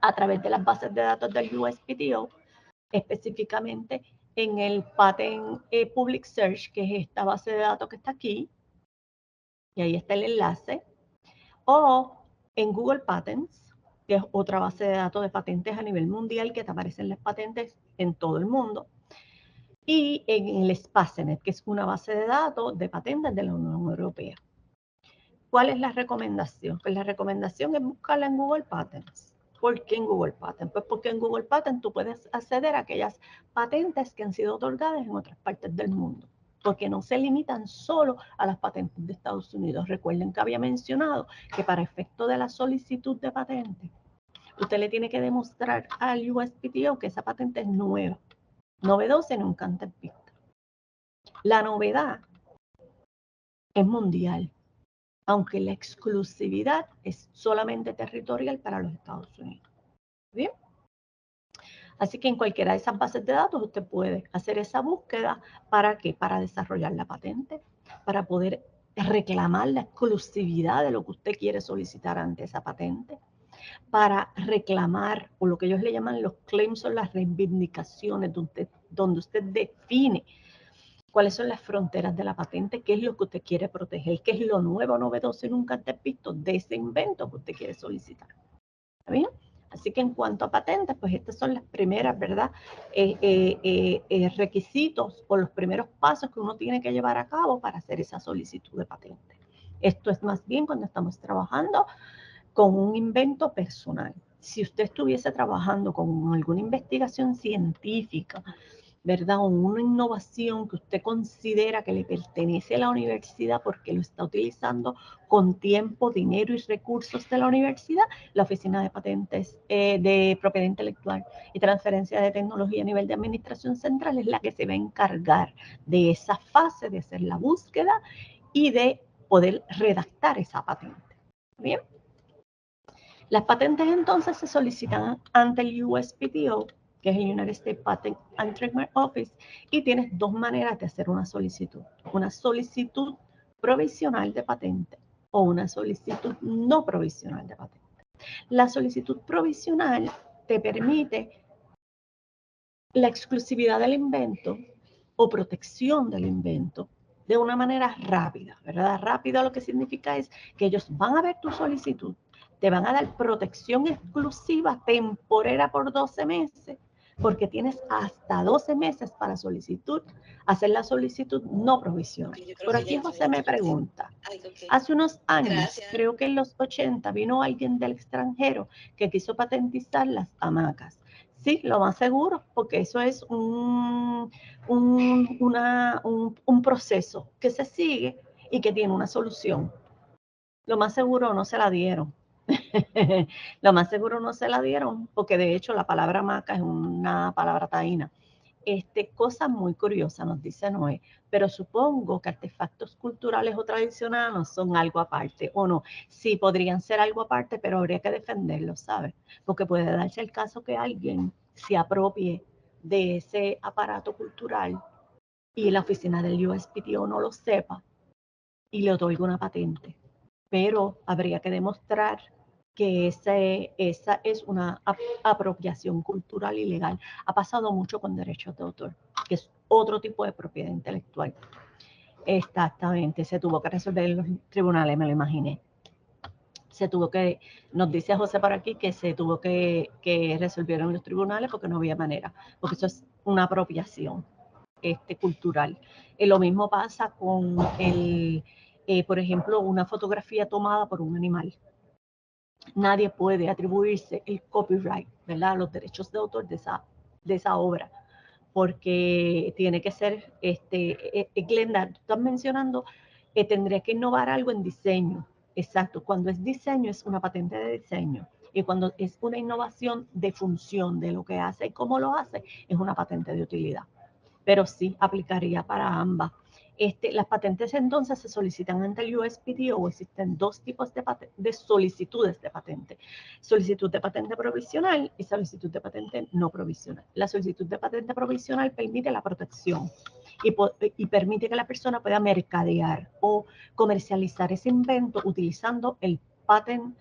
a través de las bases de datos del USPTO, específicamente en el Patent Public Search, que es esta base de datos que está aquí, y ahí está el enlace, o en Google Patents, que es otra base de datos de patentes a nivel mundial, que te aparecen las patentes en todo el mundo, y en el SPACENET, que es una base de datos de patentes de la Unión Europea. ¿Cuál es la recomendación? Pues la recomendación es buscarla en Google Patents. ¿Por qué en Google Patents? Pues porque en Google Patents tú puedes acceder a aquellas patentes que han sido otorgadas en otras partes del mundo, porque no se limitan solo a las patentes de Estados Unidos. Recuerden que había mencionado que para efecto de la solicitud de patente, usted le tiene que demostrar al USPTO que esa patente es nueva, novedosa y nunca antes vista. La novedad es mundial, aunque la exclusividad es solamente territorial para los Estados Unidos. ¿Bien? Así que en cualquiera de esas bases de datos usted puede hacer esa búsqueda. ¿Para qué? Para desarrollar la patente, para poder reclamar la exclusividad de lo que usted quiere solicitar ante esa patente, para reclamar, o lo que ellos le llaman los claims, son las reivindicaciones, donde usted define cuáles son las fronteras de la patente, qué es lo que usted quiere proteger, qué es lo nuevo, novedoso y nunca antes visto de ese invento que usted quiere solicitar. ¿Está bien? Así que en cuanto a patentes, pues estas son las primeras, ¿verdad? Requisitos o los primeros pasos que uno tiene que llevar a cabo para hacer esa solicitud de patente. Esto es más bien cuando estamos trabajando con un invento personal. Si usted estuviese trabajando con alguna investigación científica, ¿verdad? O una innovación que usted considera que le pertenece a la universidad porque lo está utilizando con tiempo, dinero y recursos de la universidad, la Oficina de Patentes de Propiedad Intelectual y Transferencia de Tecnología a nivel de Administración Central es la que se va a encargar de esa fase de hacer la búsqueda y de poder redactar esa patente. ¿Bien? Las patentes entonces se solicitan ante el USPTO, que es el United States Patent and Trademark Office, y tienes dos maneras de hacer una solicitud provisional de patente o una solicitud no provisional de patente. La solicitud provisional te permite la exclusividad del invento o protección del invento de una manera rápida, ¿verdad? Rápido lo que significa es que ellos van a ver tu solicitud, te van a dar protección exclusiva temporera por 12 meses, porque tienes hasta 12 meses para hacer la solicitud no provisional. Por aquí José me pregunta, hace unos años, creo que en los 80, vino alguien del extranjero que quiso patentizar las hamacas. Sí, lo más seguro, porque eso es un proceso que se sigue y que tiene una solución. Lo más seguro no se la dieron. Lo más seguro no se la dieron, porque de hecho la palabra hamaca es una palabra taína. Cosa muy curiosa, nos dice Noé, pero supongo que artefactos culturales o tradicionales no son algo aparte, o no. Sí, podrían ser algo aparte, pero habría que defenderlos, ¿sabes? Porque puede darse el caso que alguien se apropie de ese aparato cultural y la oficina del USPTO no lo sepa y le otorgue una patente. Pero habría que demostrar que esa es una apropiación cultural ilegal. Ha pasado mucho con derechos de autor, que es otro tipo de propiedad intelectual. Exactamente, se tuvo que resolver en los tribunales, me lo imaginé. Nos dice José por aquí que se tuvo que resolver en los tribunales porque no había manera, porque eso es una apropiación cultural. Lo mismo pasa con por ejemplo, una fotografía tomada por un animal. Nadie puede atribuirse el copyright, ¿verdad? Los derechos de autor de esa obra, porque tiene que ser, Glenda, tú estás mencionando que tendría que innovar algo en diseño. Exacto, cuando es diseño es una patente de diseño. Y cuando es una innovación de función de lo que hace y cómo lo hace, es una patente de utilidad. Pero sí aplicaría para ambas. Las patentes entonces se solicitan ante el USPTO. Existen dos tipos de solicitudes de patente. Solicitud de patente provisional y solicitud de patente no provisional. La solicitud de patente provisional permite la protección y permite que la persona pueda mercadear o comercializar ese invento utilizando el Patent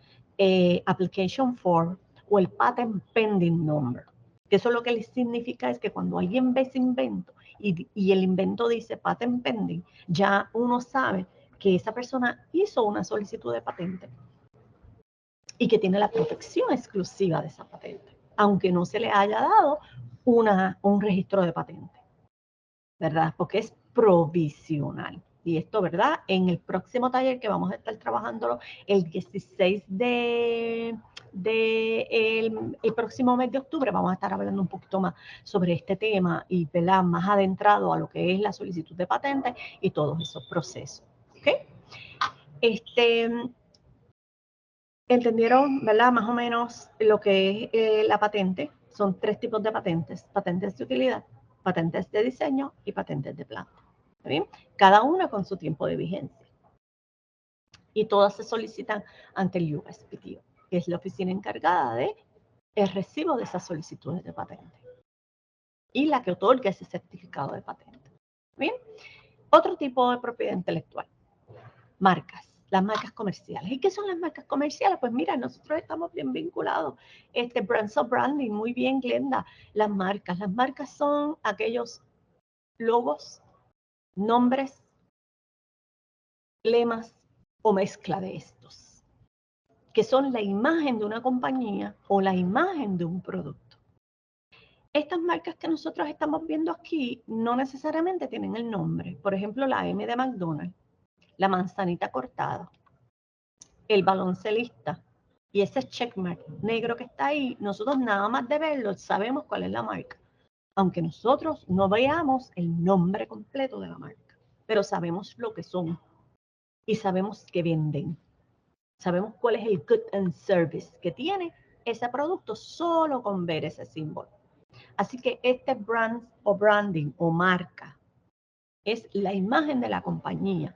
Application Form o el Patent Pending Number. Que eso lo que significa es que cuando alguien ve ese invento y el invento dice patent pending, ya uno sabe que esa persona hizo una solicitud de patente y que tiene la protección exclusiva de esa patente, aunque no se le haya dado un registro de patente, ¿verdad? Porque es provisional. Y esto, ¿verdad? En el próximo taller que vamos a estar trabajando el 16 el próximo mes de octubre, vamos a estar hablando un poquito más sobre este tema y, ¿verdad?, más adentrado a lo que es la solicitud de patente y todos esos procesos. ¿Ok? ¿Entendieron, verdad? Más o menos lo que es la patente. Son tres tipos de patentes: patentes de utilidad, patentes de diseño y patentes de planta. ¿Bien? Cada una con su tiempo de vigencia. Y todas se solicitan ante el USPTO, que es la oficina encargada de el recibo de esas solicitudes de patente y la que otorga ese certificado de patente. Bien, otro tipo de propiedad intelectual: marcas, las marcas comerciales. ¿Y qué son las marcas comerciales? Pues mira, nosotros estamos bien vinculados. Brands of Branding, muy bien, Glenda. Las marcas son aquellos logos, nombres, lemas o mezcla de estos, que son la imagen de una compañía o la imagen de un producto. Estas marcas que nosotros estamos viendo aquí no necesariamente tienen el nombre. Por ejemplo, la M de McDonald's, la manzanita cortada, el baloncelista y ese checkmark negro que está ahí, nosotros nada más de verlo sabemos cuál es la marca, aunque nosotros no veamos el nombre completo de la marca, pero sabemos lo que son y sabemos que venden. Sabemos cuál es el good and service que tiene ese producto solo con ver ese símbolo. Así que brand o branding o marca es la imagen de la compañía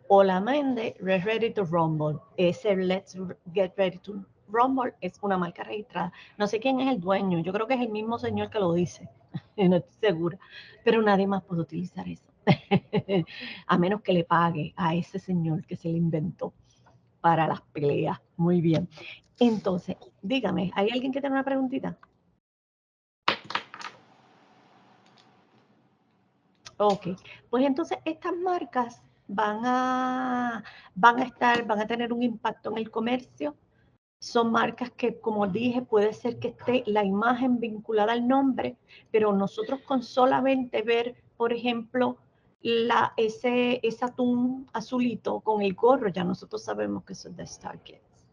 o la de Ready to Rumble. Ese Let's Get Ready to Rumble es una marca registrada. No sé quién es el dueño, yo creo que es el mismo señor que lo dice, no estoy segura, pero nadie más puede utilizar eso, a menos que le pague a ese señor que se le inventó para las peleas. Muy bien. Entonces, dígame, ¿hay alguien que tenga una preguntita? Ok, pues entonces estas marcas van a tener un impacto en el comercio. Son marcas que, como dije, puede ser que esté la imagen vinculada al nombre, pero nosotros con solamente ver, por ejemplo, ese atún azulito con el gorro, ya nosotros sabemos que eso es de Starbucks.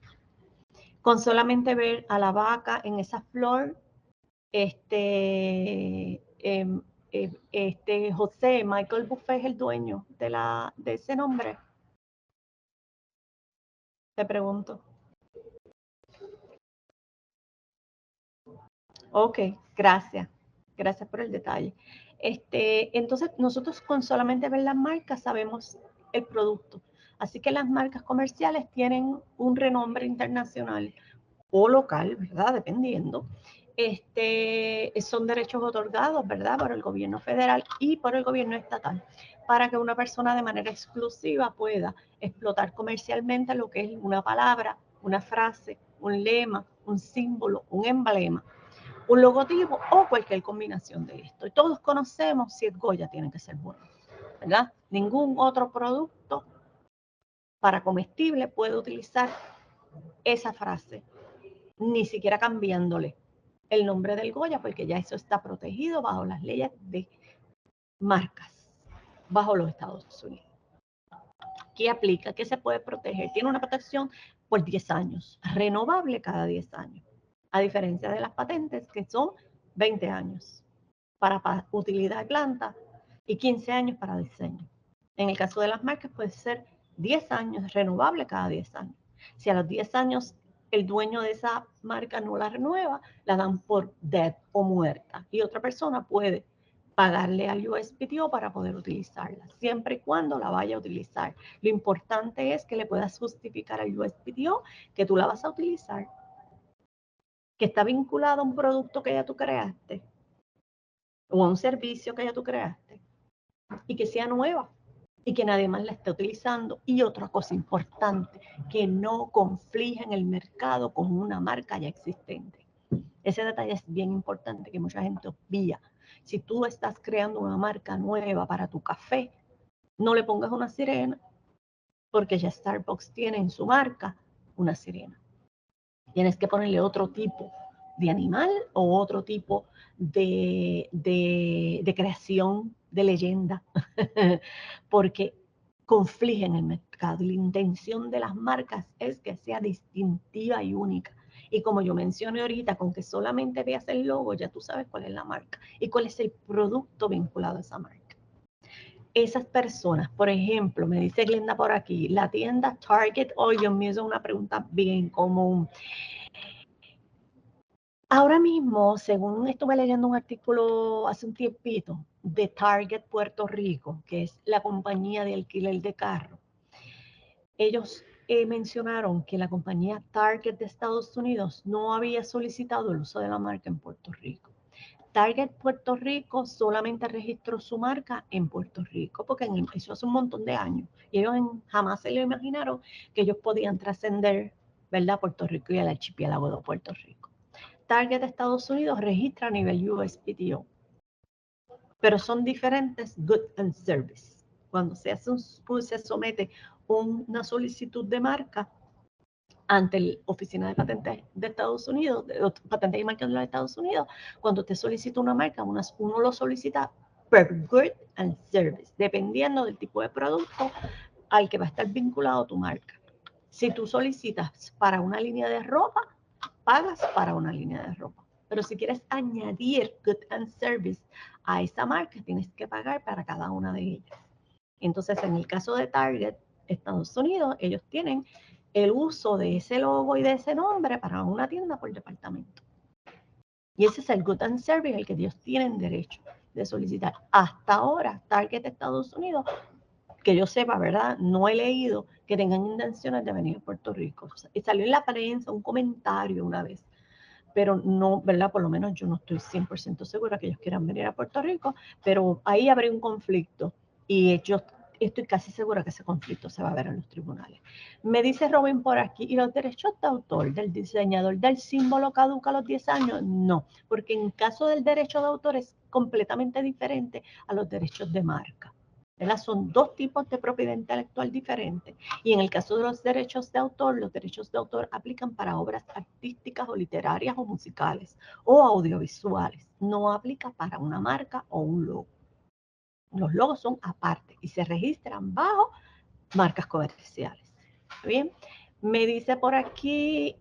Con solamente ver a la vaca en esa flor, José Michael Buffet es el dueño de ese nombre. Te pregunto. Ok, gracias. Gracias por el detalle. Entonces, nosotros con solamente ver las marcas sabemos el producto. Así que las marcas comerciales tienen un renombre internacional o local, ¿verdad? Dependiendo. Son derechos otorgados, ¿verdad? Por el gobierno federal y por el gobierno estatal, para que una persona de manera exclusiva pueda explotar comercialmente lo que es una palabra, una frase, un lema, un símbolo, un emblema, un logotipo o cualquier combinación de esto. Y todos conocemos si es Goya tiene que ser bueno, ¿verdad? Ningún otro producto para comestible puede utilizar esa frase, ni siquiera cambiándole el nombre del Goya, porque ya eso está protegido bajo las leyes de marcas, bajo los Estados Unidos. ¿Qué aplica? ¿Qué se puede proteger? Tiene una protección por 10 años, renovable cada 10 años, a diferencia de las patentes que son 20 años para utilidad de planta y 15 años para diseño. En el caso de las marcas puede ser 10 años, renovable cada 10 años. Si a los 10 años el dueño de esa marca no la renueva, la dan por dead o muerta. Y otra persona puede pagarle al USPTO para poder utilizarla, siempre y cuando la vaya a utilizar. Lo importante es que le puedas justificar al USPTO que tú la vas a utilizar, que está vinculado a un producto que ya tú creaste o a un servicio que ya tú creaste y que sea nueva y que nadie más la esté utilizando. Y otra cosa importante, que no conflija en el mercado con una marca ya existente. Ese detalle es bien importante que mucha gente obvia. Si tú estás creando una marca nueva para tu café, no le pongas una sirena, porque ya Starbucks tiene en su marca una sirena. Tienes que ponerle otro tipo de animal o otro tipo de creación de leyenda, porque conflige en el mercado. Y la intención de las marcas es que sea distintiva y única. Y como yo mencioné ahorita, con que solamente veas el logo, ya tú sabes cuál es la marca y cuál es el producto vinculado a esa marca. Esas personas, por ejemplo, me dice Glenda por aquí, la tienda Target, oh Dios mío, es una pregunta bien común. Ahora mismo, según estuve leyendo un artículo hace un tiempito de Target Puerto Rico, que es la compañía de alquiler de carro, ellos mencionaron que la compañía Target de Estados Unidos no había solicitado el uso de la marca en Puerto Rico. Target Puerto Rico solamente registró su marca en Puerto Rico, porque eso hace un montón de años. Y ellos jamás se lo imaginaron que ellos podían trascender, ¿verdad?, Puerto Rico y el archipiélago de Puerto Rico. Target de Estados Unidos registra a nivel USPTO, pero son diferentes goods and service. Cuando se somete una solicitud de marca ante la Oficina de Patentes de Estados Unidos, de Patentes y Marcas de los Estados Unidos, cuando te solicita una marca, uno lo solicita per good and service, dependiendo del tipo de producto al que va a estar vinculado tu marca. Si tú solicitas para una línea de ropa, pagas para una línea de ropa. Pero si quieres añadir good and service a esa marca, tienes que pagar para cada una de ellas. Entonces, en el caso de Target, Estados Unidos, ellos tienen el uso de ese logo y de ese nombre para una tienda por departamento. Y ese es el good and service al que ellos tienen derecho de solicitar. Hasta ahora, Target Estados Unidos, que yo sepa, ¿verdad? No he leído que tengan intenciones de venir a Puerto Rico. O sea, y salió en la prensa un comentario una vez, pero no, ¿verdad? Por lo menos yo no estoy 100% segura que ellos quieran venir a Puerto Rico, pero ahí habría un conflicto y yo estoy casi segura que ese conflicto se va a ver en los tribunales. Me dice Robin por aquí, ¿y los derechos de autor del diseñador del símbolo caduca a los 10 años? No, porque en caso del derecho de autor es completamente diferente a los derechos de marca. ¿Verdad? Son dos tipos de propiedad intelectual diferentes. Y en el caso de los derechos de autor aplican para obras artísticas o literarias o musicales o audiovisuales. No aplica para una marca o un logo. Los logos son aparte y se registran bajo marcas comerciales. ¿Bien? Me dice por aquí,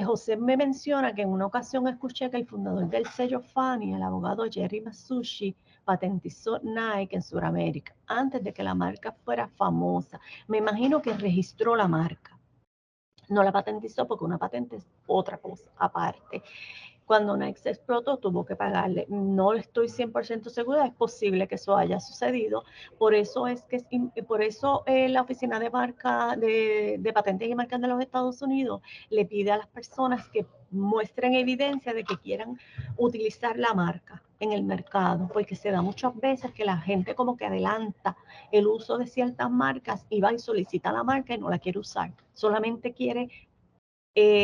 José me menciona que en una ocasión escuché que el fundador del sello Fanny, el abogado Jerry Masucci, patentizó Nike en Sudamérica antes de que la marca fuera famosa. Me imagino que registró la marca. No la patentizó porque una patente es otra cosa aparte. Cuando Nike se explotó, tuvo que pagarle. No estoy 100% segura, es posible que eso haya sucedido. Por eso es que la Oficina de Marca de Patentes y Marcas de los Estados Unidos le pide a las personas que muestren evidencia de que quieran utilizar la marca en el mercado, porque se da muchas veces que la gente como que adelanta el uso de ciertas marcas y va y solicita la marca y no la quiere usar. Solamente quiere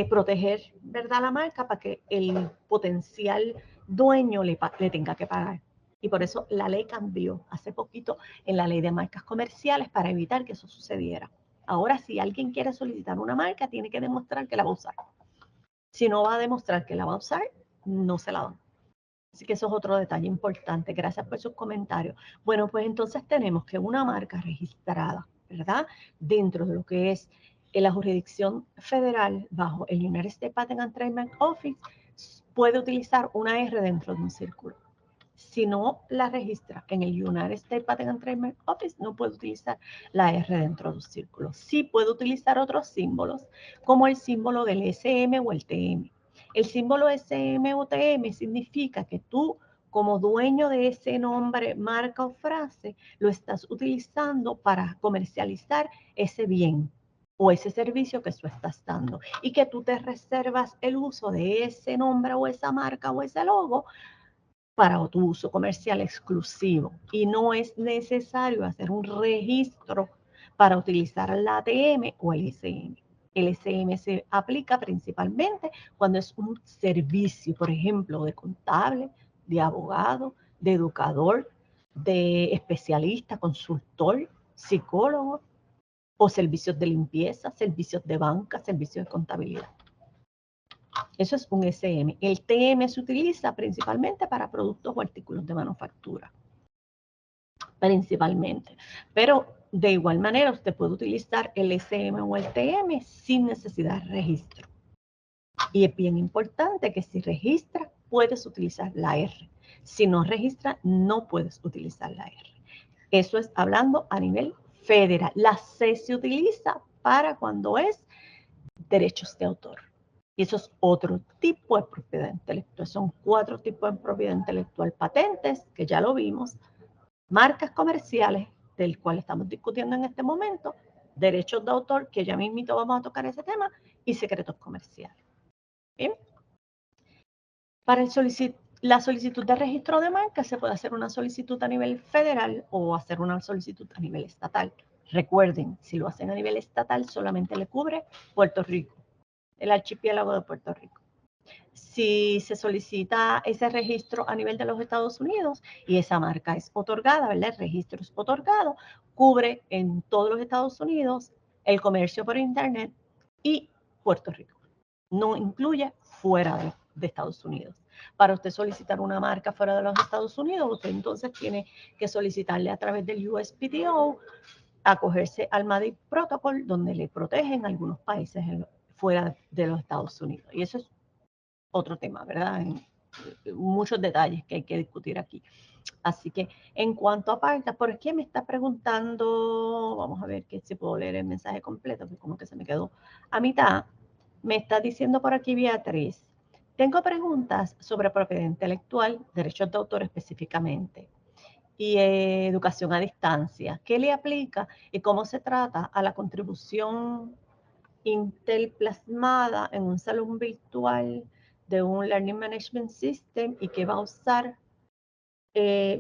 proteger, ¿verdad?, la marca para que el potencial dueño le tenga que pagar. Y por eso la ley cambió hace poquito en la ley de marcas comerciales para evitar que eso sucediera. Ahora, si alguien quiere solicitar una marca, tiene que demostrar que la va a usar. Si no va a demostrar que la va a usar, no se la dan. Así que eso es otro detalle importante. Gracias por sus comentarios. Bueno, pues entonces tenemos que una marca registrada, ¿verdad?, dentro de lo que es la jurisdicción federal bajo el United States Patent and Trademark Office, puede utilizar una R dentro de un círculo. Si no la registra en el United States Patent and Trademark Office, no puede utilizar la R dentro de un círculo. Sí puede utilizar otros símbolos, como el símbolo del SM o el TM. El símbolo SM o TM significa que tú, como dueño de ese nombre, marca o frase, lo estás utilizando para comercializar ese bien o ese servicio que tú estás dando, y que tú te reservas el uso de ese nombre o esa marca o ese logo para tu uso comercial exclusivo, y no es necesario hacer un registro para utilizar la ATM o el SM. El SM se aplica principalmente cuando es un servicio, por ejemplo, de contable, de abogado, de educador, de especialista, consultor, psicólogo, o servicios de limpieza, servicios de banca, servicios de contabilidad. Eso es un SM. El TM se utiliza principalmente para productos o artículos de manufactura, principalmente. Pero de igual manera usted puede utilizar el SM o el TM sin necesidad de registro. Y es bien importante que si registra, puedes utilizar la R. Si no registra, no puedes utilizar la R. Eso es hablando a nivel federal. La C se utiliza para cuando es derechos de autor. Y eso es otro tipo de propiedad intelectual. Son 4 tipos de propiedad intelectual: patentes, que ya lo vimos; marcas comerciales, del cual estamos discutiendo en este momento; derechos de autor, que ya mismito vamos a tocar ese tema; y secretos comerciales. ¿Bien? Para la solicitud de registro de marca se puede hacer una solicitud a nivel federal o hacer una solicitud a nivel estatal. Recuerden, si lo hacen a nivel estatal, solamente le cubre Puerto Rico, el archipiélago de Puerto Rico. Si se solicita ese registro a nivel de los Estados Unidos y esa marca es otorgada, ¿verdad? El registro es otorgado, cubre en todos los Estados Unidos el comercio por Internet y Puerto Rico. No incluye fuera de Estados Unidos. Para usted solicitar una marca fuera de los Estados Unidos, usted entonces tiene que solicitarle a través del USPTO, acogerse al MADI Protocol, donde le protegen algunos países fuera de los Estados Unidos. Y eso es otro tema, ¿verdad? Muchos detalles que hay que discutir aquí. Así que en cuanto a pautas, ¿por qué me está preguntando? Vamos a ver que si puedo leer el mensaje completo, que como que se me quedó a mitad. Me está diciendo por aquí Beatriz: tengo preguntas sobre propiedad intelectual, derechos de autor específicamente, y educación a distancia. ¿Qué le aplica y cómo se trata a la contribución Intel plasmada en un salón virtual de un Learning Management System y que va a usar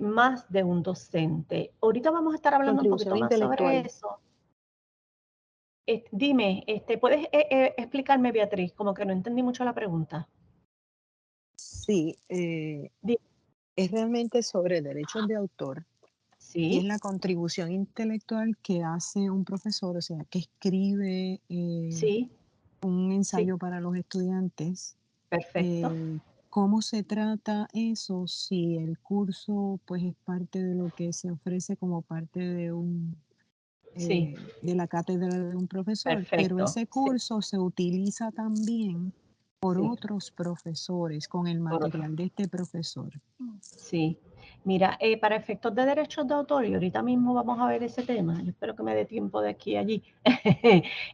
más de un docente? Ahorita vamos a estar hablando un poquito más sobre eso. Dime, ¿puedes explicarme, Beatriz? Como que no entendí mucho la pregunta. Sí, es realmente sobre derechos de autor y es Sí, la contribución intelectual que hace un profesor, o sea, que escribe sí, un sí, ensayo para los estudiantes. perfecto. eh, ¿Cómo se trata eso si el curso pues es parte de lo que se ofrece como parte de Sí, de la cátedra de un profesor? Pero perfecto. ese Sí, curso se utiliza también por sí, otros profesores con el por otro. material de este profesor. Sí, mira, para efectos de derechos de autor, y ahorita mismo vamos a ver ese tema, yo espero que me dé tiempo de aquí a allí.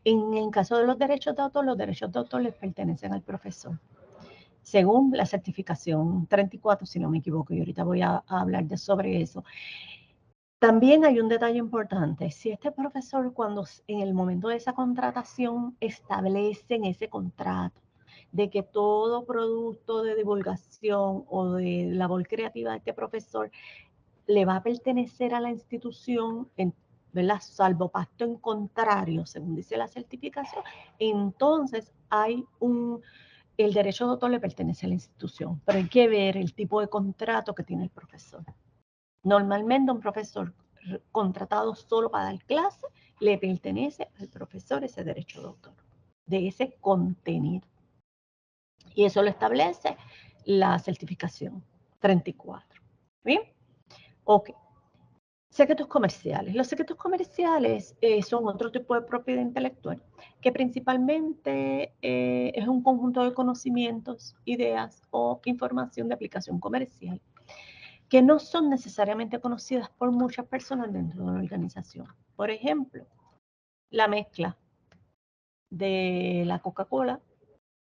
En el caso de los derechos de autor les pertenecen al profesor, según la certificación 34, si no me equivoco, y ahorita voy a hablar sobre eso. También hay un detalle importante: si este profesor, cuando en el momento de esa contratación establecen ese contrato de que todo producto de divulgación o de labor creativa de este profesor le va a pertenecer a la institución, ¿verdad? Salvo pacto en contrario, según dice la certificación, entonces el derecho de autor le pertenece a la institución, pero hay que ver el tipo de contrato que tiene el profesor. Normalmente un profesor contratado solo para dar clase, le pertenece al profesor ese derecho de autor, de ese contenido. Y eso lo establece la certificación 34. ¿Bien? Ok. Secretos comerciales. Los secretos comerciales son otro tipo de propiedad intelectual que principalmente es un conjunto de conocimientos, ideas o información de aplicación comercial que no son necesariamente conocidas por muchas personas dentro de una organización. Por ejemplo, la mezcla de la Coca-Cola,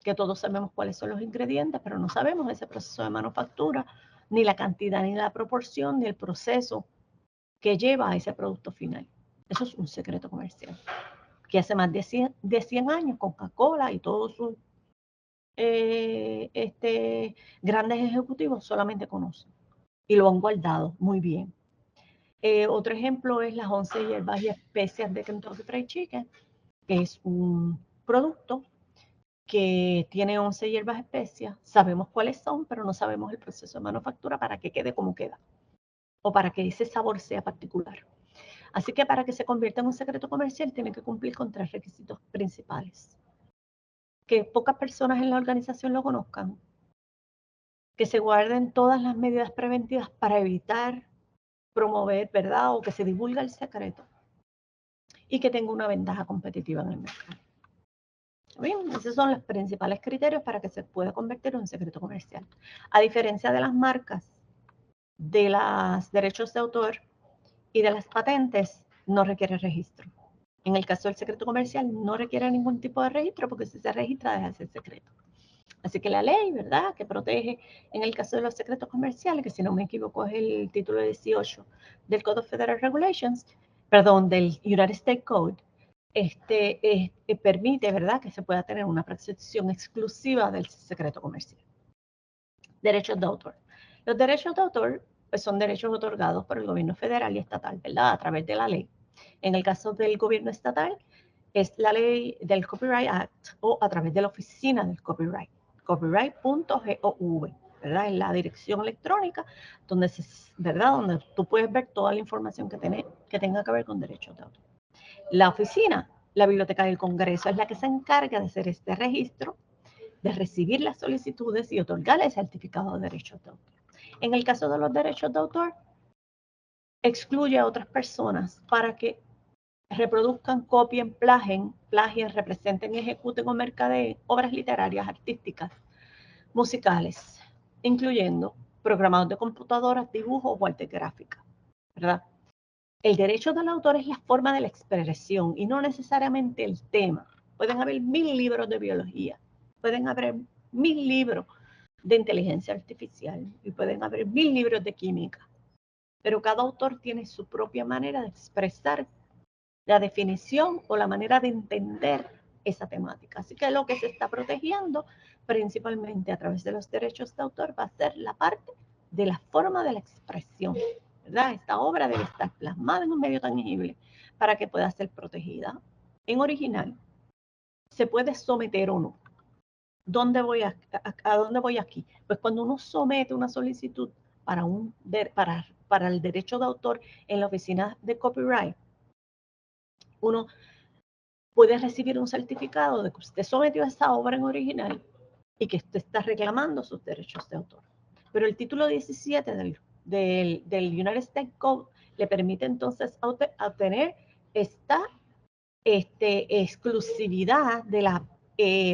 que todos sabemos cuáles son los ingredientes, pero no sabemos ese proceso de manufactura, ni la cantidad, ni la proporción, ni el proceso que lleva a ese producto final. Eso es un secreto comercial, que hace más de 100 años Coca-Cola y todos sus grandes ejecutivos solamente conocen y lo han guardado muy bien. Otro ejemplo es las 11 hierbas y especias de Kentucky Fried Chicken, que es un producto que tiene 11 hierbas especias. Sabemos cuáles son, pero no sabemos el proceso de manufactura para que quede como queda o para que ese sabor sea particular. Así que para que se convierta en un secreto comercial tiene que cumplir con 3 requisitos principales. Que pocas personas en la organización lo conozcan, que se guarden todas las medidas preventivas para evitar promover, ¿verdad? O que se divulgue el secreto y que tenga una ventaja competitiva en el mercado. Bien, esos son los principales criterios para que se pueda convertir en un secreto comercial. A diferencia de las marcas, de los derechos de autor y de las patentes, no requiere registro. En el caso del secreto comercial, no requiere ningún tipo de registro porque si se registra, deja de ser secreto. Así que la ley, ¿verdad?, que protege en el caso de los secretos comerciales, que si no me equivoco es el título 18 del Code of Federal Regulations, perdón, del United States Code, permite, ¿verdad?, que se pueda tener una protección exclusiva del secreto comercial. Derechos de autor. Los derechos de autor pues, son derechos otorgados por el gobierno federal y estatal, ¿verdad?, a través de la ley. En el caso del gobierno estatal, es la ley del Copyright Act o a través de la oficina del copyright, copyright.gov, ¿verdad? En la dirección electrónica, donde, ¿verdad?, donde tú puedes ver toda la información que tenga que ver con derechos de autor. La oficina, la Biblioteca del Congreso, es la que se encarga de hacer este registro, de recibir las solicitudes y otorgar el certificado de derechos de autor. En el caso de los derechos de autor, excluye a otras personas para que reproduzcan, copien, plagien, representen, ejecuten o mercadeen obras literarias, artísticas, musicales, incluyendo programados de computadoras, dibujos o arte gráfica, ¿verdad? El derecho del autor es la forma de la expresión y no necesariamente el tema. Pueden haber 1000 libros de biología, pueden haber 1000 libros de inteligencia artificial y pueden haber 1000 libros de química, pero cada autor tiene su propia manera de expresar la definición o la manera de entender esa temática. Así que lo que se está protegiendo principalmente a través de los derechos de autor va a ser la parte de la forma de la expresión, ¿verdad? Esta obra debe estar plasmada en un medio tangible para que pueda ser protegida. En original, se puede someter o no. ¿A dónde voy aquí? Pues cuando uno somete una solicitud para el derecho de autor en la oficina de copyright, uno puede recibir un certificado de que usted sometió esa obra en original y que usted está reclamando sus derechos de autor. Pero el título 17 del United States Code le permite entonces obtener esta exclusividad de la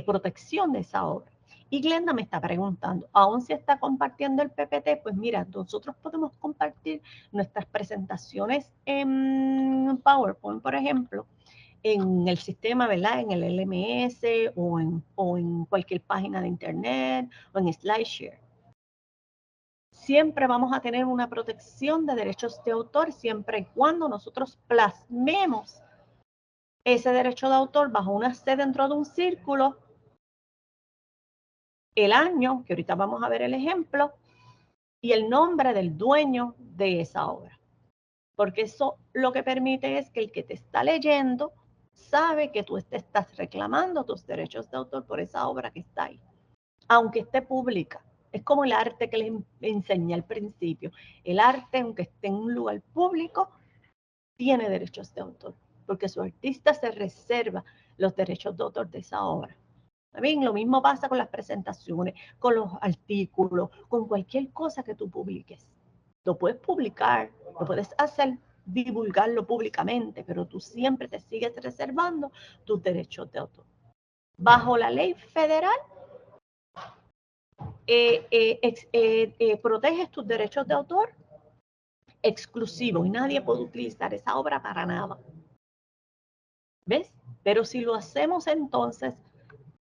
protección de esa obra. Y Glenda me está preguntando, ¿aún se está compartiendo el PPT? Pues mira, nosotros podemos compartir nuestras presentaciones en PowerPoint, por ejemplo, en el sistema, ¿verdad? En el LMS o en cualquier página de internet o en SlideShare. Siempre vamos a tener una protección de derechos de autor siempre y cuando nosotros plasmemos ese derecho de autor bajo una C dentro de un círculo, el año, que ahorita vamos a ver el ejemplo, y el nombre del dueño de esa obra. Porque eso lo que permite es que el que te está leyendo sabe que tú te estás reclamando tus derechos de autor por esa obra que está ahí, aunque esté pública. Es como el arte que les enseñé al principio. El arte, aunque esté en un lugar público, tiene derechos de autor, porque su artista se reserva los derechos de autor de esa obra. Bien, lo mismo pasa con las presentaciones, con los artículos, con cualquier cosa que tú publiques. Lo puedes publicar, lo puedes hacer, divulgarlo públicamente, pero tú siempre te sigues reservando tus derechos de autor. Bajo la ley federal, proteges tus derechos de autor exclusivos y nadie puede utilizar esa obra para nada. ¿Ves? Pero si lo hacemos entonces,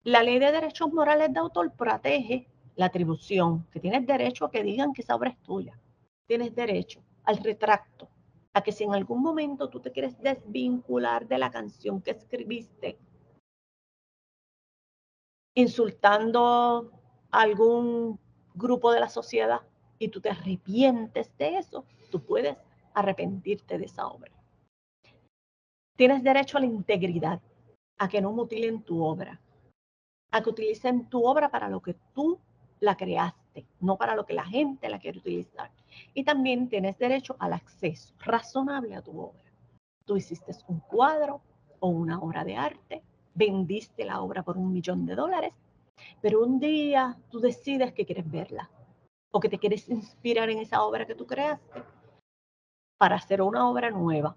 la ley de derechos morales de autor protege la atribución, que tienes derecho a que digan que esa obra es tuya. Tienes derecho al retracto, a que si en algún momento tú te quieres desvincular de la canción que escribiste, insultando a algún grupo de la sociedad y tú te arrepientes de eso, tú puedes arrepentirte de esa obra. Tienes derecho a la integridad, a que no mutilen tu obra, a que utilicen tu obra para lo que tú la creaste, no para lo que la gente la quiere utilizar. Y también tienes derecho al acceso razonable a tu obra. Tú hiciste un cuadro o una obra de arte, vendiste la obra por $1.000.000, pero un día tú decides que quieres verla o que te quieres inspirar en esa obra que tú creaste para hacer una obra nueva.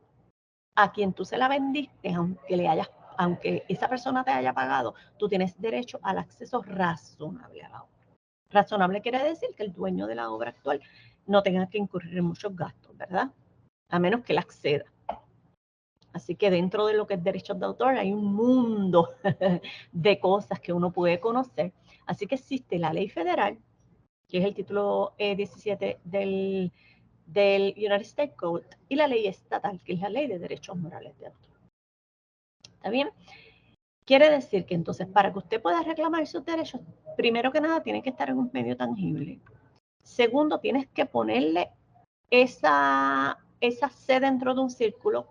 A quien tú se la vendiste, aunque esa persona te haya pagado, tú tienes derecho al acceso razonable a la obra. Razonable quiere decir que el dueño de la obra actual no tenga que incurrir en muchos gastos, ¿verdad? A menos que la acceda. Así que dentro de lo que es derechos de autor hay un mundo de cosas que uno puede conocer. Así que existe la ley federal, que es el título 17 del United States Code, y la ley estatal, que es la ley de derechos morales de autor. ¿Está bien? Quiere decir que entonces para que usted pueda reclamar sus derechos, primero que nada tiene que estar en un medio tangible. Segundo, tienes que ponerle esa C dentro de un círculo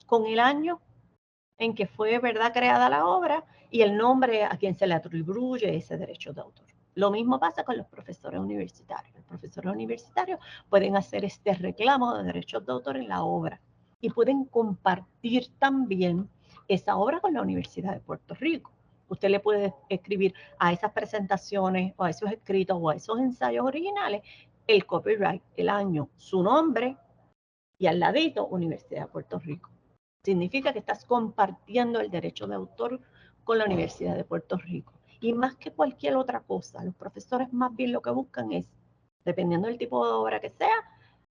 con el año en que fue, ¿verdad?, creada la obra y el nombre a quien se le atribuye ese derecho de autor. Lo mismo pasa con los profesores universitarios. Los profesores universitarios pueden hacer este reclamo de derechos de autor en la obra y pueden compartir también esa obra con la Universidad de Puerto Rico. Usted le puede escribir a esas presentaciones o a esos escritos o a esos ensayos originales el copyright, el año, su nombre y al ladito Universidad de Puerto Rico. Significa que estás compartiendo el derecho de autor con la Universidad de Puerto Rico. Y más que cualquier otra cosa, los profesores más bien lo que buscan es, dependiendo del tipo de obra que sea,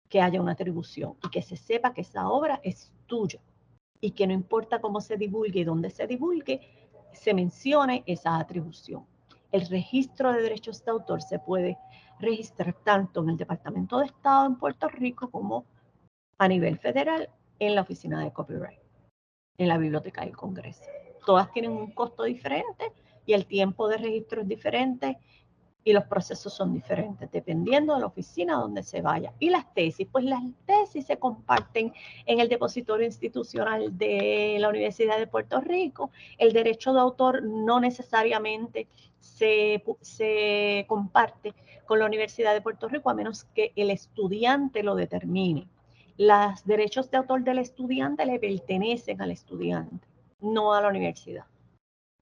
que haya una atribución y que se sepa que esa obra es tuya y que no importa cómo se divulgue y dónde se divulgue, se mencione esa atribución. El registro de derechos de autor se puede registrar tanto en el Departamento de Estado en Puerto Rico como a nivel federal en la Oficina de Copyright, en la Biblioteca del Congreso. Todas tienen un costo diferente y el tiempo de registro es diferente y los procesos son diferentes dependiendo de la oficina donde se vaya. Y las tesis, pues las tesis se comparten en el depositorio institucional de la Universidad de Puerto Rico. El derecho de autor no necesariamente se comparte con la Universidad de Puerto Rico a menos que el estudiante lo determine. Los derechos de autor del estudiante le pertenecen al estudiante, no a la universidad,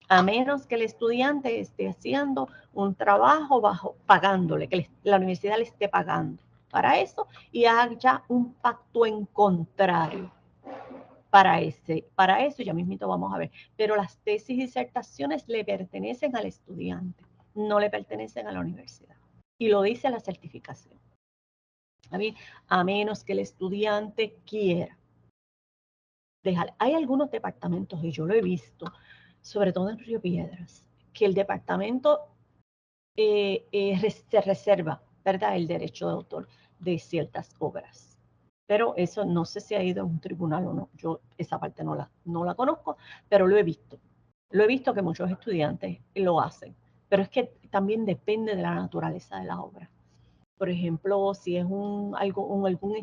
a menos que el estudiante esté haciendo un trabajo pagándole, que la universidad le esté pagando para eso y haya un pacto en contrario para eso ya mismito vamos a ver. Pero las tesis y disertaciones le pertenecen al estudiante, no le pertenecen a la universidad. Y lo dice la certificación. A menos que el estudiante quiera dejar. Hay algunos departamentos, y yo lo he visto, sobre todo en Río Piedras, que el departamento se reserva, ¿verdad?, el derecho de autor de ciertas obras. Pero eso no sé si ha ido a un tribunal o no. Yo esa parte no la conozco, pero lo he visto. Lo he visto que muchos estudiantes lo hacen. Pero es que también depende de la naturaleza de la obra. Por ejemplo, si es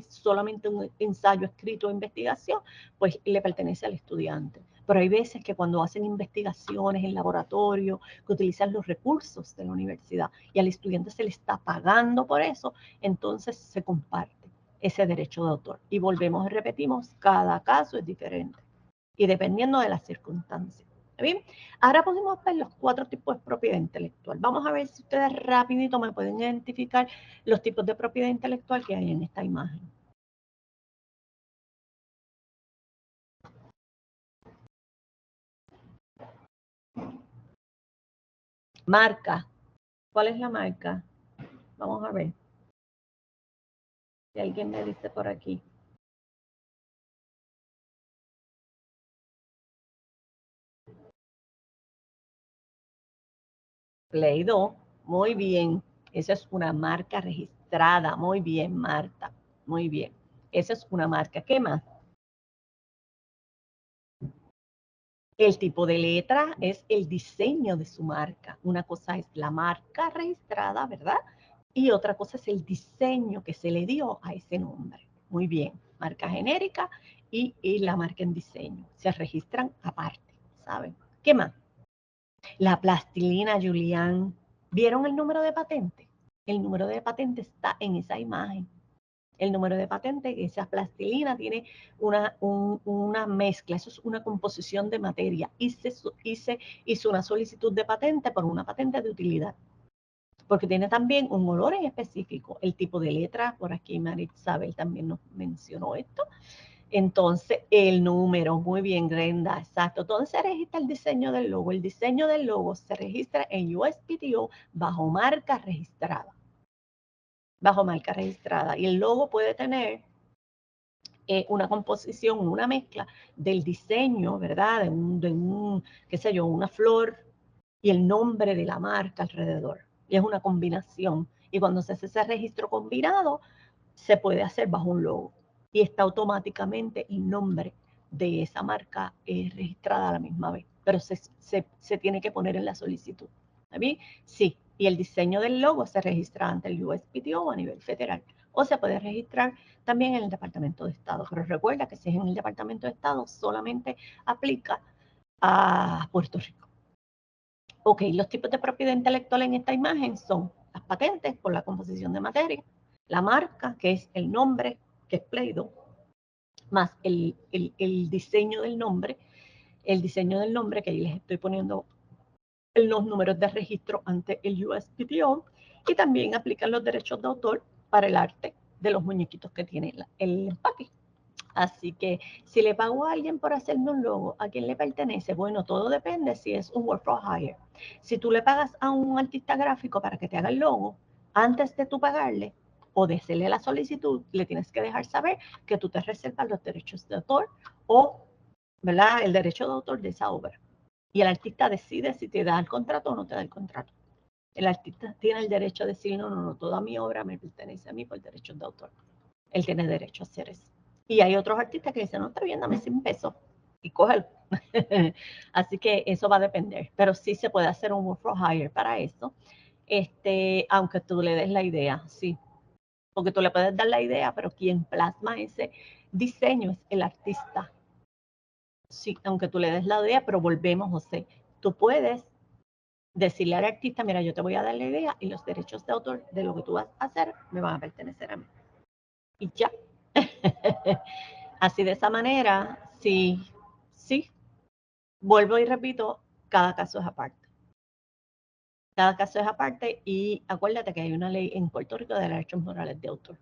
solamente un ensayo escrito o investigación, pues le pertenece al estudiante. Pero hay veces que cuando hacen investigaciones en laboratorio, que utilizan los recursos de la universidad y al estudiante se le está pagando por eso, entonces se comparte ese derecho de autor. Y volvemos y repetimos, cada caso es diferente y dependiendo de las circunstancias. ¿Bien? Ahora podemos ver los 4 tipos de propiedad intelectual. Vamos a ver si ustedes rapidito me pueden identificar los tipos de propiedad intelectual que hay en esta imagen. Marca, ¿Cuál es la marca? Vamos a ver. Si alguien me dice por aquí. Play-Doh, muy bien. Esa es una marca registrada. Muy bien, Marta. Muy bien. Esa es una marca. ¿Qué más? El tipo de letra es el diseño de su marca. Una cosa es la marca registrada, ¿verdad? Y otra cosa es el diseño que se le dio a ese nombre. Muy bien. Marca genérica y la marca en diseño. Se registran aparte, ¿saben? ¿Qué más? La plastilina, Julián. ¿Vieron el número de patente? El número de patente está en esa imagen. El número de patente, esa plastilina tiene una mezcla, eso es una composición de materia. Y se hizo una solicitud de patente por una patente de utilidad. Porque tiene también un olor en específico, el tipo de letra, por aquí Marisabel también nos mencionó esto. Entonces, el número, muy bien, Grenda, exacto. ¿Dónde se registra el diseño del logo? El diseño del logo se registra en USPTO bajo marca registrada. Bajo marca registrada. Y el logo puede tener una composición, una mezcla del diseño, ¿verdad? Qué sé yo, una flor y el nombre de la marca alrededor. Y es una combinación. Y cuando se hace ese registro combinado, se puede hacer bajo un logo. Y está automáticamente el nombre de esa marca registrada a la misma vez. Pero se tiene que poner en la solicitud. ¿Está bien? Sí. Y el diseño del logo se registra ante el USPTO a nivel federal. O se puede registrar también en el Departamento de Estado. Pero recuerda que si es en el Departamento de Estado, solamente aplica a Puerto Rico. Ok, los tipos de propiedad intelectual en esta imagen son las patentes por la composición de materia, la marca, que es el nombre, que es Play-Doh, más el diseño del nombre, que ahí les estoy poniendo los números de registro ante el USPTO, y también aplican los derechos de autor para el arte de los muñequitos que tiene el empaque. Así que si le pago a alguien por hacerme un logo, ¿a quién le pertenece? Bueno, todo depende si es un work for hire. Si tú le pagas a un artista gráfico para que te haga el logo, antes de tú pagarle o de hacerle la solicitud, le tienes que dejar saber que tú te reservas los derechos de autor o, ¿verdad?, el derecho de autor de esa obra. Y el artista decide si te da el contrato o no te da el contrato. El artista tiene el derecho de decir, no, no, no, toda mi obra me pertenece a mí por derechos de autor. Él tiene derecho a hacer eso. Y hay otros artistas que dicen, no, está bien, dame 100 pesos y cógelo. Así que eso va a depender. Pero sí se puede hacer un work for hire para eso, aunque tú le des la idea, sí. Porque tú le puedes dar la idea, pero quien plasma ese diseño es el artista. Sí, aunque tú le des la idea, pero volvemos, José. Tú puedes decirle al artista, mira, yo te voy a dar la idea y los derechos de autor de lo que tú vas a hacer me van a pertenecer a mí. Y ya. Así de esa manera, sí, sí, vuelvo y repito, cada caso es aparte. Cada caso es aparte y acuérdate que hay una ley en Puerto Rico de derechos morales de autor.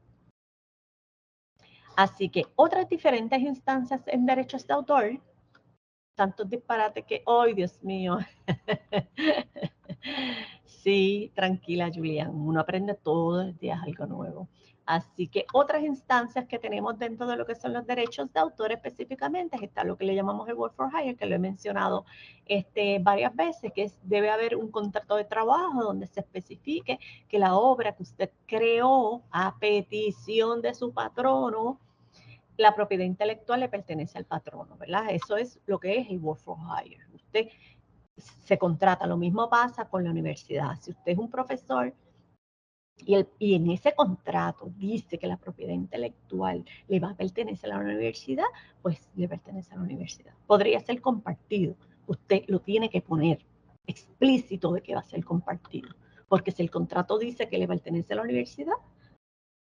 Así que otras diferentes instancias en derechos de autor, tantos disparates que, ¡ay, Dios mío! Sí, tranquila, Julián, uno aprende todos los días algo nuevo. Así que otras instancias que tenemos dentro de lo que son los derechos de autor específicamente, está lo que le llamamos el work for hire, que lo he mencionado varias veces, que debe haber un contrato de trabajo donde se especifique que la obra que usted creó a petición de su patrono, la propiedad intelectual le pertenece al patrono, ¿verdad? Eso es lo que es el work for hire. Usted se contrata. Lo mismo pasa con la universidad. Si usted es un profesor y en ese contrato dice que la propiedad intelectual le va a pertenecer a la universidad, pues le pertenece a la universidad. Podría ser compartido. Usted lo tiene que poner explícito de que va a ser compartido. Porque si el contrato dice que le pertenece a la universidad,